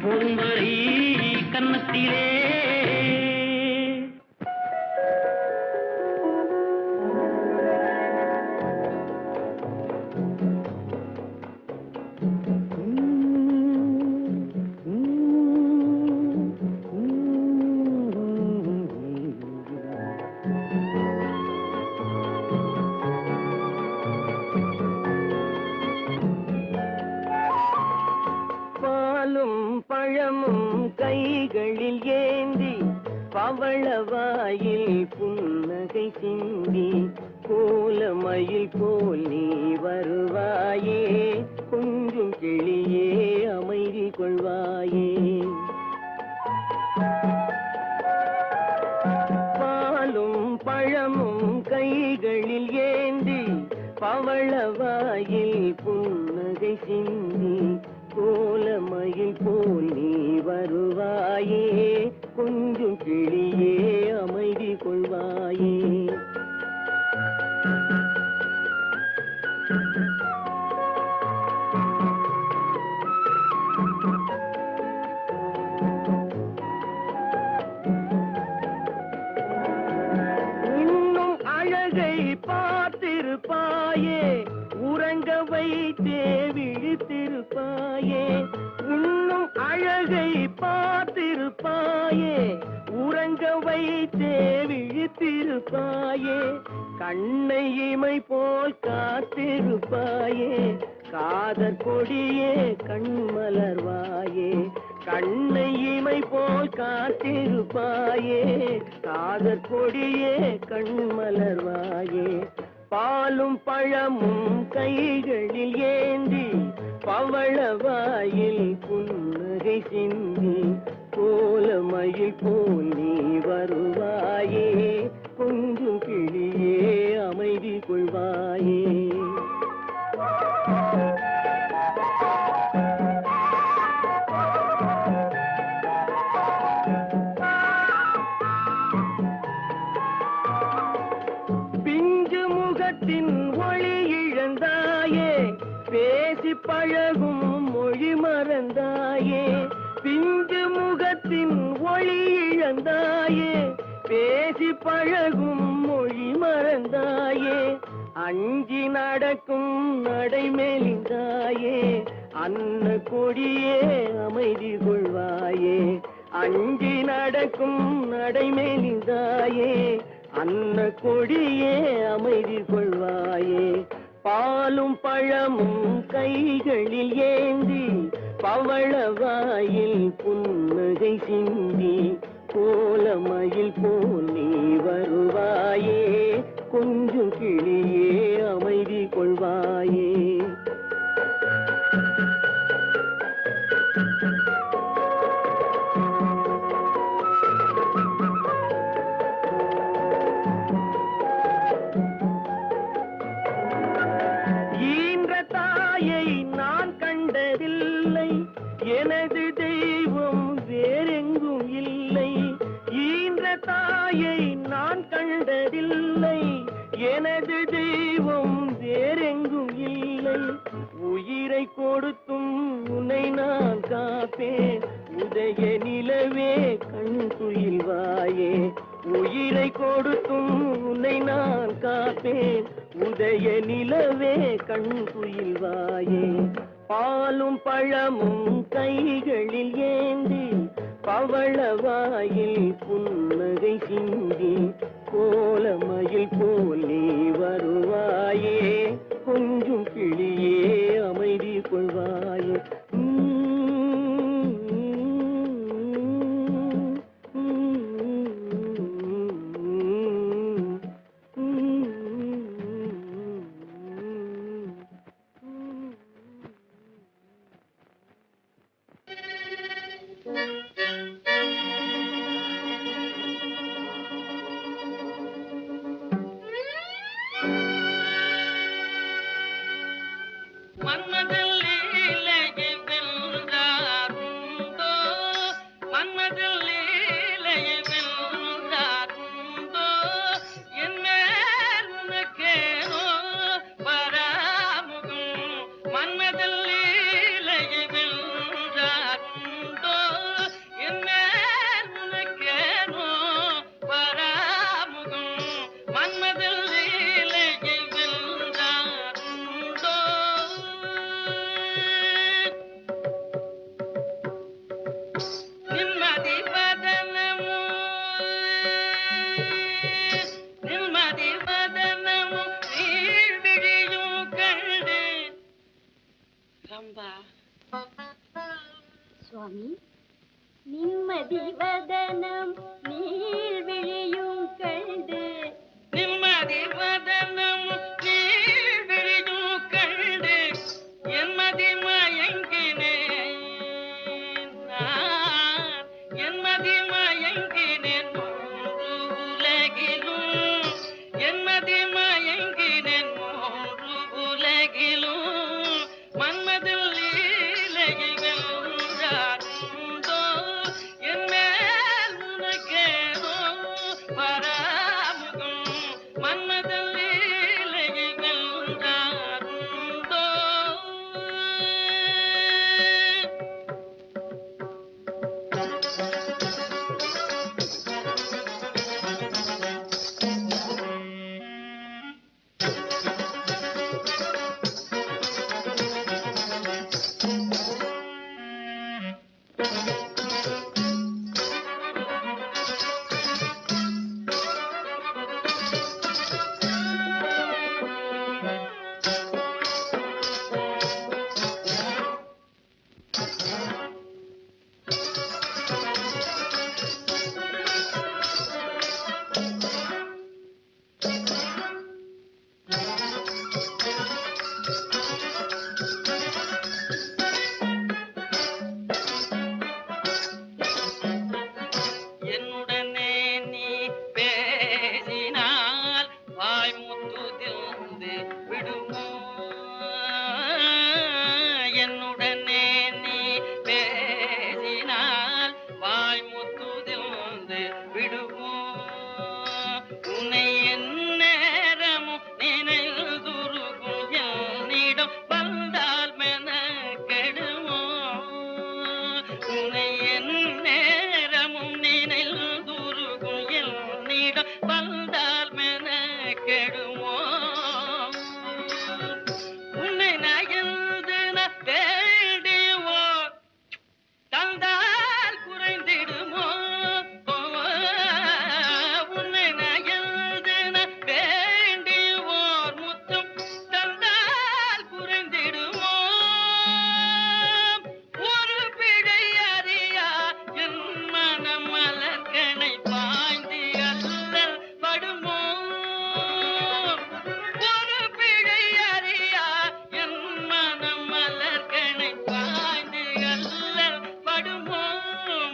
Speaker 1: போதும் வரை கன்னத்திலே பவளவாயில் புன்னகை சிந்தி கோலமயில் போல் நீ வருவாயே கொஞ்சம் கிளியே அமைதி கொள்வாயே பாலும் பழமும் கைகளில் ஏந்தி பவளவாயில் புன்னகை சிந்தி கோலமயில் போல் நீ வருவாயே கொஞ்சம் கிளியே அமைதி கொள்வாயே இன்னும் அழகை பார்த்திருப்பாயே உறங்க வைத்தே விழித்திருப்பாயே இன்னும் அழகை பார்த்திருப்பாயே உறங்க வைத்தே விழித்திருப்பாயே கண்ணை இமை போல் காத்திருப்பாயே காதற் கொடியே கண்மலர்வாயே கண்ணை இமை போல் காத்திருப்பாயே காதற் கொடியே கண்மலர்வாயே பாலும் பழமும் கைகளில் ஏந்தி பவளவாயில் புன்னகை சிந்தி கோலமயில் போல் நீ வருவாயே கொஞ்சம் கிளியே அமைதி கொள்வாயே பிஞ்சு முகத்தின் ஒளி இழந்தாயே பேசி பழகும் மொழி மறந்தாயே பிஞ்சு முகத்தின் ஒளி இழந்தாயே பேசி பழகும் மொழி மறந்தாயே அஞ்சி நடக்கும் நடைமேலிந்தாயே அன்ன கொடியே அமைதி கொள்வாயே அஞ்சி நடக்கும் நடைமேலிந்தாயே அன்ன கொடியே அமைதி கொள்வாயே பாலும் பழமும் கைகளில் ஏந்தி பவளவாயில் புன்னகை சிந்தி கோலமயில் போல் நீ வருவாயே கொஞ்சம் கிளியே அமைதி கொள்வாயே ஈன்ற தாயை நான் கண்டதில்லை எனது தெய்வம் வேறெங்கும் இல்லை ஈன்ற தாயை நான் கண்டதில்லை எனது தெய்வம் வேறெங்கும் இல்லை உயிரை கொடுத்தும் உன்னை நான் காப்பேன் உதய நிலவே கண் துயில்வாயே உயிரை கொடுத்தும் உன்னை நான் காப்பேன் உதய நிலவே கண் துயில்வாயே பாலும் பழமும் கைகளில் ஏந்தி பவளவாயில் புன்னகை சிந்தி கோலமயில் போல் நீ வருவாயே கொஞ்சம் கிளியே அமைதி கொள்வாயே
Speaker 5: சுவாமி
Speaker 2: நிம்மதி வதனம் நீள் விழியும் கண்டு
Speaker 1: நிம்மதி வதனம் நீள் விழியும் கண்டு என்மதி மயங்கினேன் என்மதி மயங்கினேன் மூன்று உலகிலும் என்மதி மயங்கினேன் மூன்று உலகிலும் மன்மதில் லீலையை வென்றாருண்டோ என் மேல் உனக்கேனோ பராமுகம் மன்மதில் லீலையை வென்றாருண்டோ என்னுடனே நீ பேசினால் வாய்முத்து திறந்து விடுமோ என்னுடனே நீ பேசினால் வாய்முத்து திறந்து விடுமோ உன்னை என் நேரமும் நினைவுருகும் என்னிடம் வந்தால் மெனக்கெடுமோ உன்னை என் நேரமும் நினைவுருகும் என்னிடம் வந்தால் மெனக்கெடுமோ உன்னை நயந்து தேடிவோ தந்தால் குறைந்திடுமோ உன்னை நயந்து வேண்டிவோர் முத்தம் தந்தால் குறைந்திடுமோ ஒரு பிழை அறியா என் மனம் மலர்கனை பாய்ந்து அல்லல் படுமோ ஒரு பிழை அறியா என் மனம் மலர்கனை பாய்ந்து அல்லல் படுமோ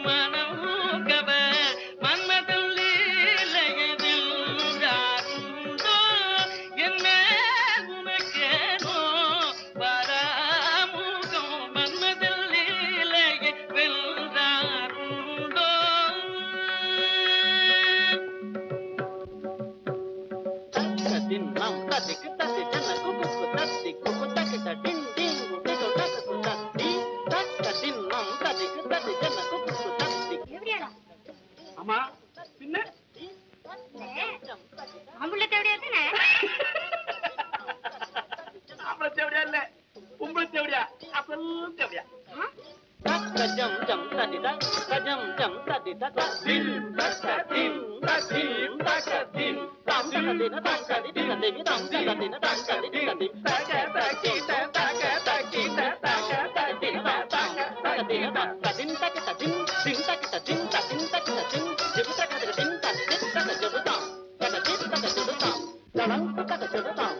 Speaker 1: மனமுகவர் மன்மதம் லீலையை வென்றாருண்டோ என் மேல் உனக்கேனோ பராமுகம் மன்மதம் லீலையை வென்றாருண்டோ
Speaker 3: தத்தின் நாம் தத்திக்கு தத்தி ஜன குக்கு தத்தி குக்கு தக்கிட்ட டின் டின் குக்கு தக்கு தத்தி தத்தின் நாம் தத்திக்கு தத்தி ஜன குக்கு தத்தி
Speaker 2: எப்படியாடா
Speaker 3: ஆமா பின்ன
Speaker 2: ஆம்புலத்தை எப்படியா தானே
Speaker 3: ஆம்பளை தேவடியா இல்ல பொம்பளை தேவடியா அசல் தேவடியா கஜம் ஜம் ததிதா கஜம் ஜம் ததிதா தின் தக்கதின் ததின் தக்கதின் தாம் கதின தாம் கதின தேவி தாம் கதின தாம் கதின தேவி தக தகி தக தகி தக ததின தாம் கதின தாம் கதின் தக ததின் தின் தக ததின் ததின் தக ததின் ஜெபு தக ததின் ததின் தக ஜெபு தாம் தக தின் தக ஜெபு தாம் தலம் தக ஜெபு தாம்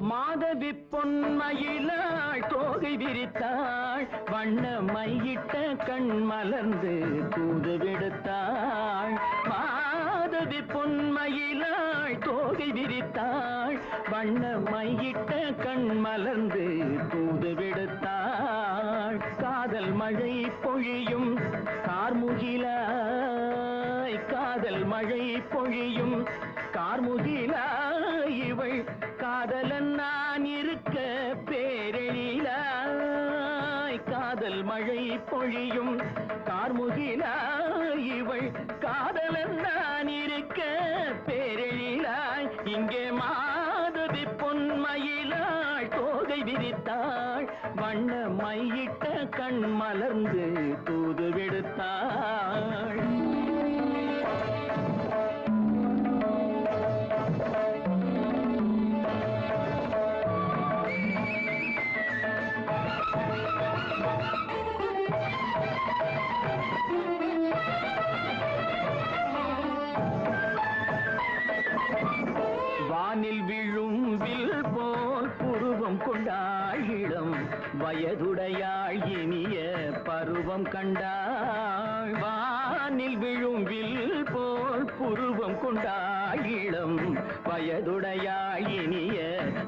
Speaker 3: மாதவி பொன்மயிலாள் தோகை விரித்தாள் வண்ண மையிட்ட கண் மலர்ந்து தூது விடுத்தாள் மாதவி பொன்மயிலாள் தோகை விரித்தாள் வண்ண மையிட்ட கண் மலர்ந்து தூது விடுத்தாள் காதல் மழை பொழியும் கார்முகிலாய்
Speaker 1: காதல் மழை பொழியும் கார்முகிலாய் இவள் காதலன் நான் இருக்க பேரெழிலாய் காதல் மழை பொழியும் கார்முகிலாய் இவள் காதலன் நான் இருக்க பேரெழிலாய் இங்கே மாதவி பொன்மயிலாள் தோகை விரித்தாள் வண்ண மையிட்ட கண் மலர்ந்து தூது விடுத்தாள் வானில் விழும் வில் போல் புருவம் கொண்டாள் இளம் வயதுடையாள் இனிய பருவம் கண்டாள் வானில் விழும் வில் போல் புருவம் கொண்டாள் இளம் வயதுடையாள் இனிய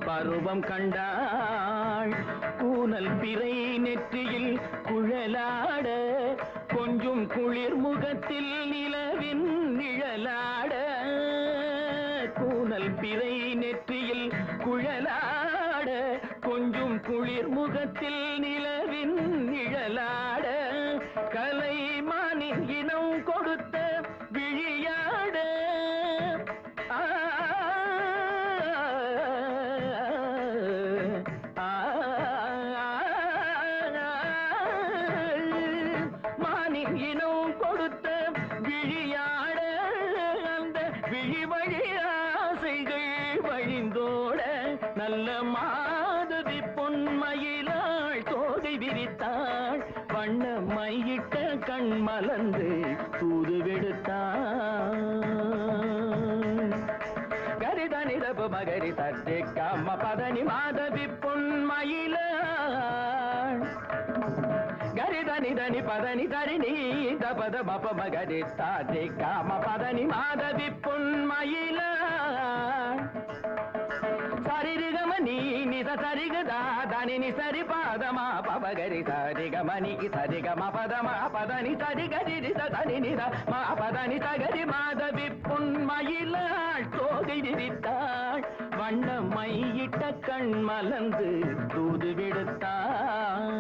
Speaker 1: பருவம் கண்டாள் கூனல் பிறை நெற்றியில் குழலாட கொஞ்சம் குளிர் முகத்தில் நிலவின் நிழலாட கூனல் பிறை நெற்றியில் குழலாட கொஞ்சம் குளிர் முகத்தில் நிலவின் நிழலாட கலைமானின் இனம் கொடுத்த விழியாட மானின் இனம் கொடுத்த விழியாட அந்த விழி வழி ஆசைகள் வழிந்தோட நல்ல மாதவி பொன்மயிலாள் தோகை விரித்தாள் வண்ண மையிட்ட கண் மலர்ந்து தூது விடுத்தாள் கரிதனி ரப மகரி தட்டை காம பதனி மாதவி பொன்மயிலாள் கரிதனி தனி பதனி தரிணி தபத பப மகரி தாட்டை காம பதனி மாதவி பொன்மயிலாள் சரிகமணி நித சரிகதா தனி நி சரி பாதமா பபகரி சரிகமணி சரிகம பதமா பதனி சரிகரி தனி நித மா பதனி சகரி மாதவி பொன்மயிலாள் தோகை விரித்தாள் வண்ண மையிட்ட கண் மலர்ந்து தூது விடுத்தாள்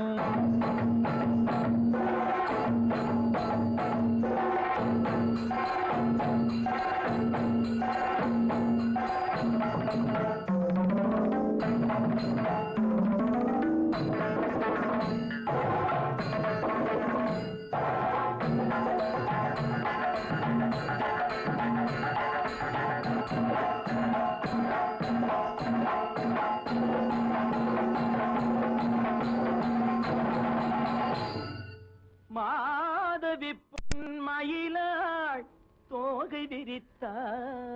Speaker 1: மாதவி பொன்மயிலாள் தோகை விரித்தாள்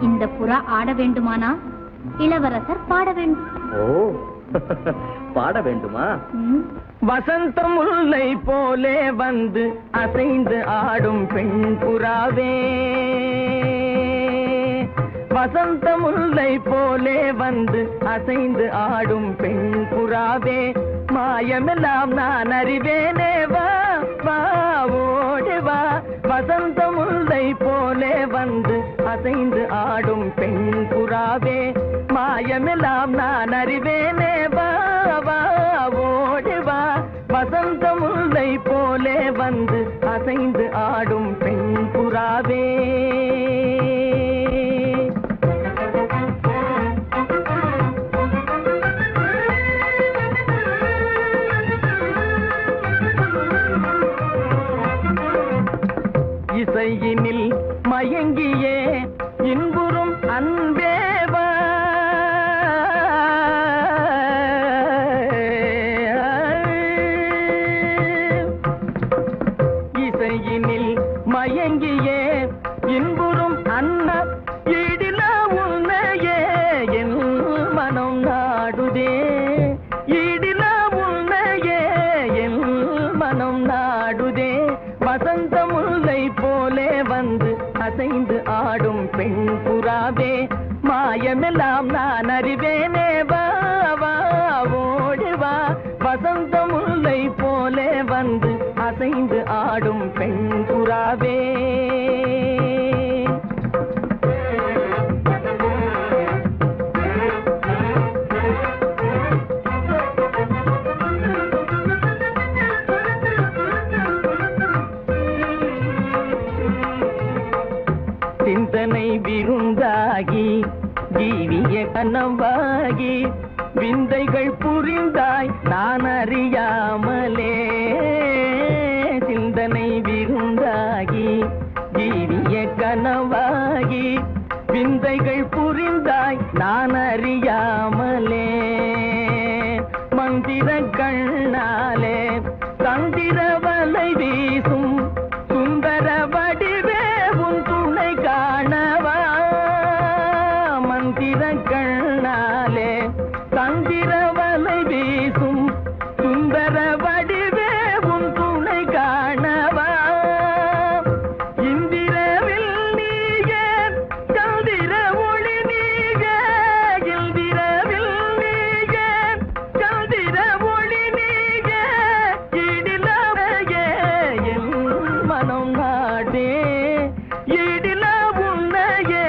Speaker 2: இந்த புறா ஆட வேண்டுமானா இளவரசர் பாட வேண்டும்
Speaker 1: ஓ பாட வேண்டுமா வசந்த முல்லை போலே வந்து அசைந்து ஆடும் பெண் புறாவே வசந்த முல்லை போலே வந்து அசைந்து ஆடும் பெண் புறாவே மாயமெல்லாம் நான் அறிவேனே வா வா ஓடி வா வசந்த முல்லை போலே வந்து அசைந்து ஆடும் பெண் புறாவே மாயமெல்லாம் நான் அறிவேனே வா வா ஓடி வா வசந்த முல்லை போலே வந்து அசைந்து ஆடும் பெண் புறாவே இசையினில் மயங்கியே இன்புறும் அன்பேவா இசையினில் மயங்கியே இன்புறும் அன்ன ஈடில உன்னையே என் மனம் நாடுதே ஈடில உன்னையே என் மனம் நாடுதே வசந்த முல்லை போலே வந்து அசைந்து ஆடும் பெண் புறாவே மாயமெல்லாம் நான் அறிவேனே வா வா ஓடி வா வசந்த முல்லை போலே வந்து அசைந்து ஆடும் பெண் புறாவே. சிந்தனை விருந்தாகி ஜீவிய கனவாகி விந்தைகள் புரிந்தாய் நான் அறியாமலே. சிந்தனை விருந்தாகி ஜீவிய கனவாகி விந்தைகள் புரிந்தாய் நான் அறியாமலே. மந்திர கண்ணாலே தந்திர வலை வீசும் சுந்தர வடிவே உன் துணை காணவா. மந்திர கண்ணாலே தந்திர வலை வீசும் சுந்தர வடிவே உன் துணை காணவா. இந்திரவில் நீயே சந்திர ஒளி நீயே. இந்திரவில் நீயே சந்திர ஒளி நீயே. இடிலவையே என் மனம் நாடே. இடில உன்னையே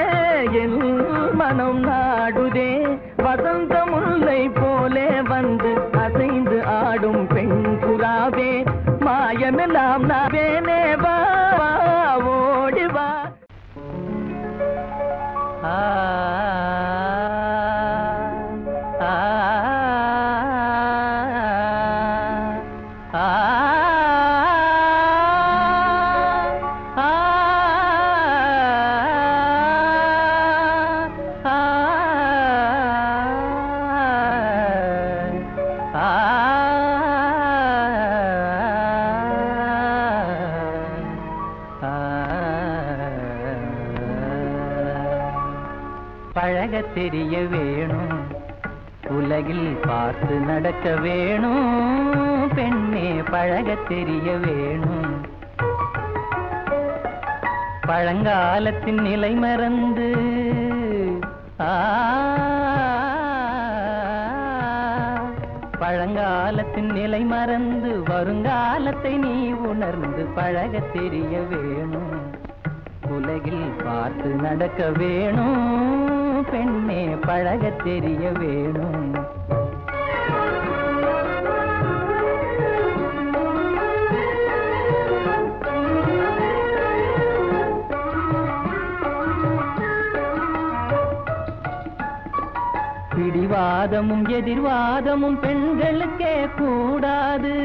Speaker 1: என் மனம் நாடுதே. வசந்த முல்லை போலே வந்து அசைந்து ஆடும் பெண் புறாவே. மாயமெல்லாம் நாவேனே வா வா ஓடி வா. ஆ ஆ ஆ பழக தெரிய வேணும், உலகில் பார்த்து நடக்க வேணும். பெண்ணே பழக தெரிய வேணும். பழங்காலத்தின் நிலை மறந்து பழங்காலத்தின் நிலை மறந்து வருங்காலத்தை நீ உணர்ந்து பழக தெரிய வேணும். உலகில் பார்த்து நடக்க வேணும். பெண்ணே பழக தெரிய வேணும். பிடிவாதமும் எதிர்வாதமும் பெண்களுக்கே கூடாது.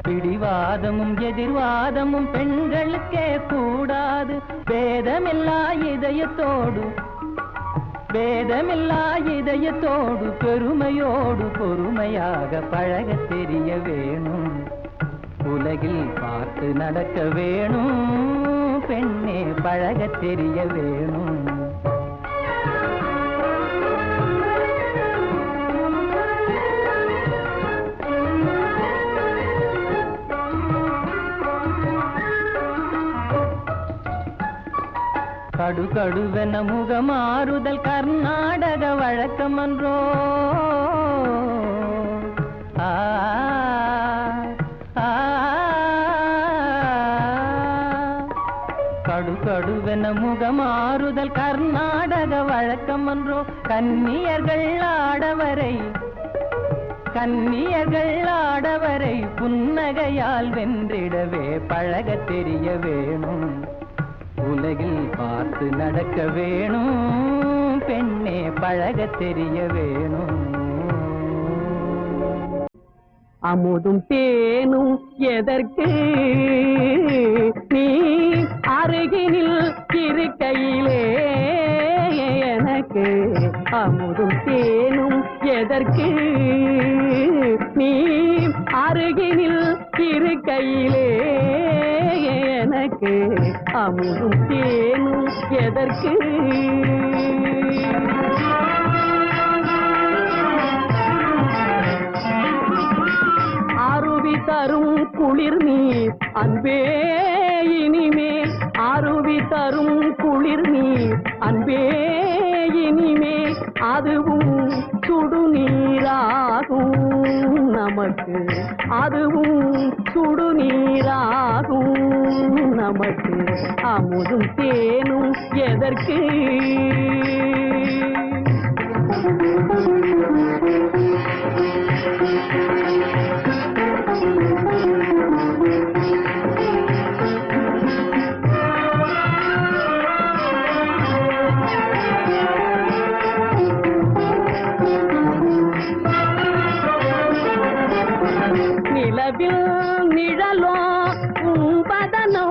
Speaker 1: பிடிவாதமும் எதிர்வாதமும் பெண்களுக்கே கூடாது. வேதமில்லா இதயத்தோடு வேதமில்லா இதயத்தோடு பெருமையோடு பொறுமையாக பழக தெரிய வேணும். உலகில் பார்த்து நடக்க வேணும். பெண்ணே பழக தெரிய வேணும். கடுகடுவென முகமாறுதல் கர்நாடக வழக்கமன்றோ. கடுகடுவென முகமாறுதல் கர்நாடக வழக்கமன்றோ. கன்னியர்கள் ஆடவரை புன்னகையால் வென்றிடவே பழக தெரிய வேணும். உலகில் பார்த்து நடக்க வேணும். பெண்ணே பழக தெரிய வேணும். அமுதும் தேனும் எதற்கு நீ அருகினில் இருக்கையிலே எனக்கு. அமுதும் தேனும் எதற்கு நீ அருகினில் இருக்கையிலே எனக்கு. அமுதும் தேனும் எதற்கு. அருவி தரும் குளிர் நீர் அன்பே இனிமேல். அருவி தரும் குளிர் நீர் அன்பே இனிமே அதுவும் சுடுநீராகும் நமக்கு, அதுவும் சுடுநீராகும் நமக்கு. அமுதும் தேனும் எதற்கு? நிலவில் நிழலோ உம்பதனோ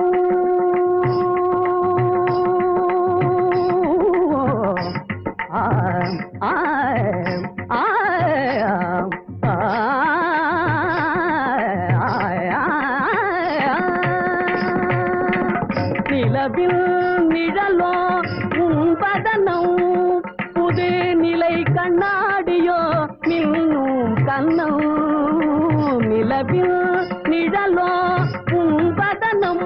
Speaker 1: நிலவில் நிழலோ உம்பதனோ புது நிலை கண்ணாடியோ மின்னும் கண்ணோ. நிலவில் நிழலோ உம்பதனம்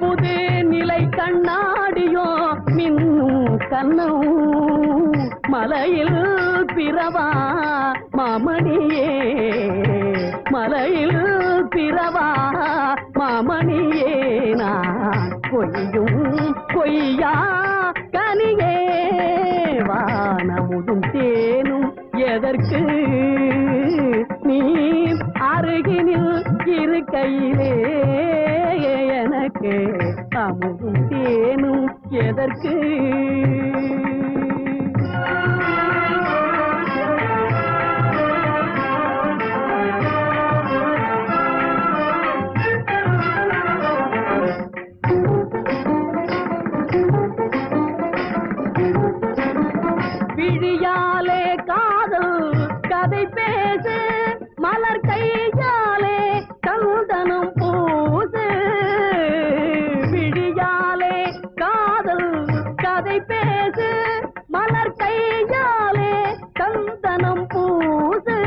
Speaker 1: புது நிலை கண்ணாடியோ மின்னும் கண்ணோ. மலையில் பிறவா மாமணியே, மலையில் பிறவா மாமணியே, நான் கொய்யும் கொய்யா கனியே. வானமுதும் தேனும் எதற்கு? நீ அருகினில் இருக்கையிலே எனக்கு அமுதும் தேனும் எதற்கு? விழியாலே காதல் கதை பேசு, மலர் கையாலே கந்தனம் பூசு. விழியாலே காதல் கதை பேசு, மலர் கையாலே கந்தனம் பூசு.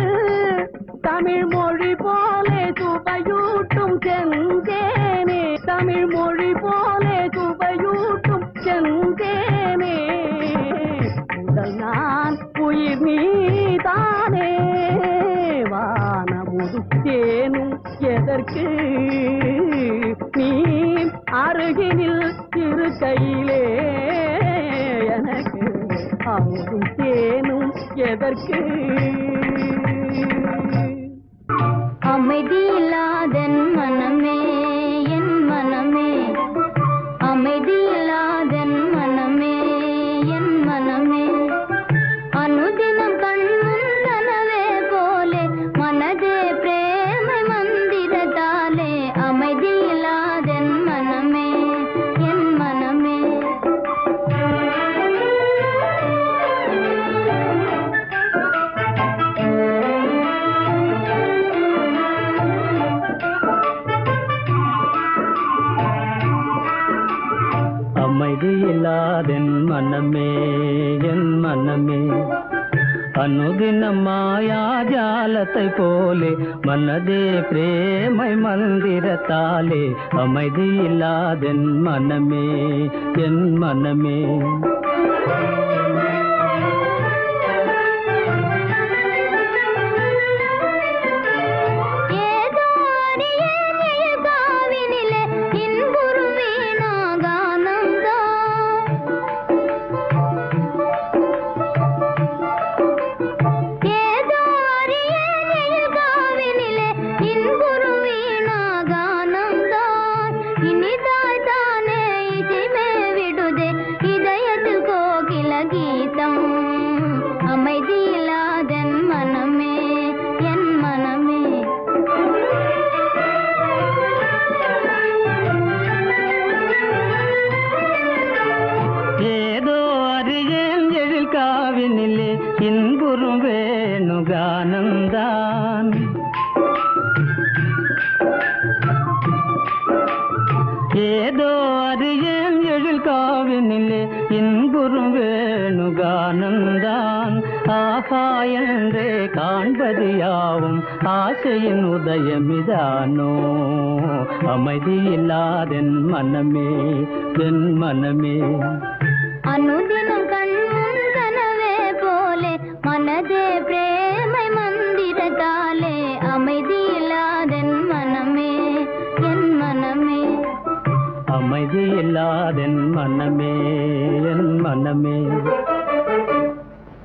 Speaker 1: தமிழ் மொழி போலே சுவையூட்டும் செந்தேனே, தமிழ் மொழி போலே சுவையூட்டும் செந்தேனே. உடல் நான் உயிர் நீதானே. வானமுதும் தேனும் எதற்கு? நீ அருகினில் இருக்கையிலே எனக்கு அமுதும் தேனும் எதற்கு?
Speaker 4: அமைதியில்லாதன் மனமே என் மனமே, அமைதியில்லாதன் மனமே என் மனமே. அனுதினம் கண்முன் கனவே போலே மனதே பிரேமை மந்திரத்தாலே. அமைதியில்லாதன் மனமே என் மனமே.
Speaker 1: அமைதியில்லாதென் மனமே என் மனமே. அனுதினம் மாயா ஜாலத்தை போலே மனதே பிரேமை மந்திரத்தாலே. அமைதியில்லாதென் மனமே என் மனமே.
Speaker 4: அமைதியில்லாதன் மனமே என் மனமே.
Speaker 1: ஏதோ அறியேன் எழில் காவினிலே இன்புறும் வேணுகானந்தான். ஏதோ அறியேன் எழில் காவினிலே இன்புறும் வேணுகானந்தான். ஆஹா என்றே காண்பது யாவும் ஆசையின் உதயமிதானோ. அமைதியில்லாதென் மனமே என் மனமே.
Speaker 4: அனுதினம் கண்முன் மனதே பிரேமை மந்திரத்தாலே அமைதியில்லாதென் மனமே என் மனமே
Speaker 1: அமைதி இல்லாதென் மனமே என் மனமே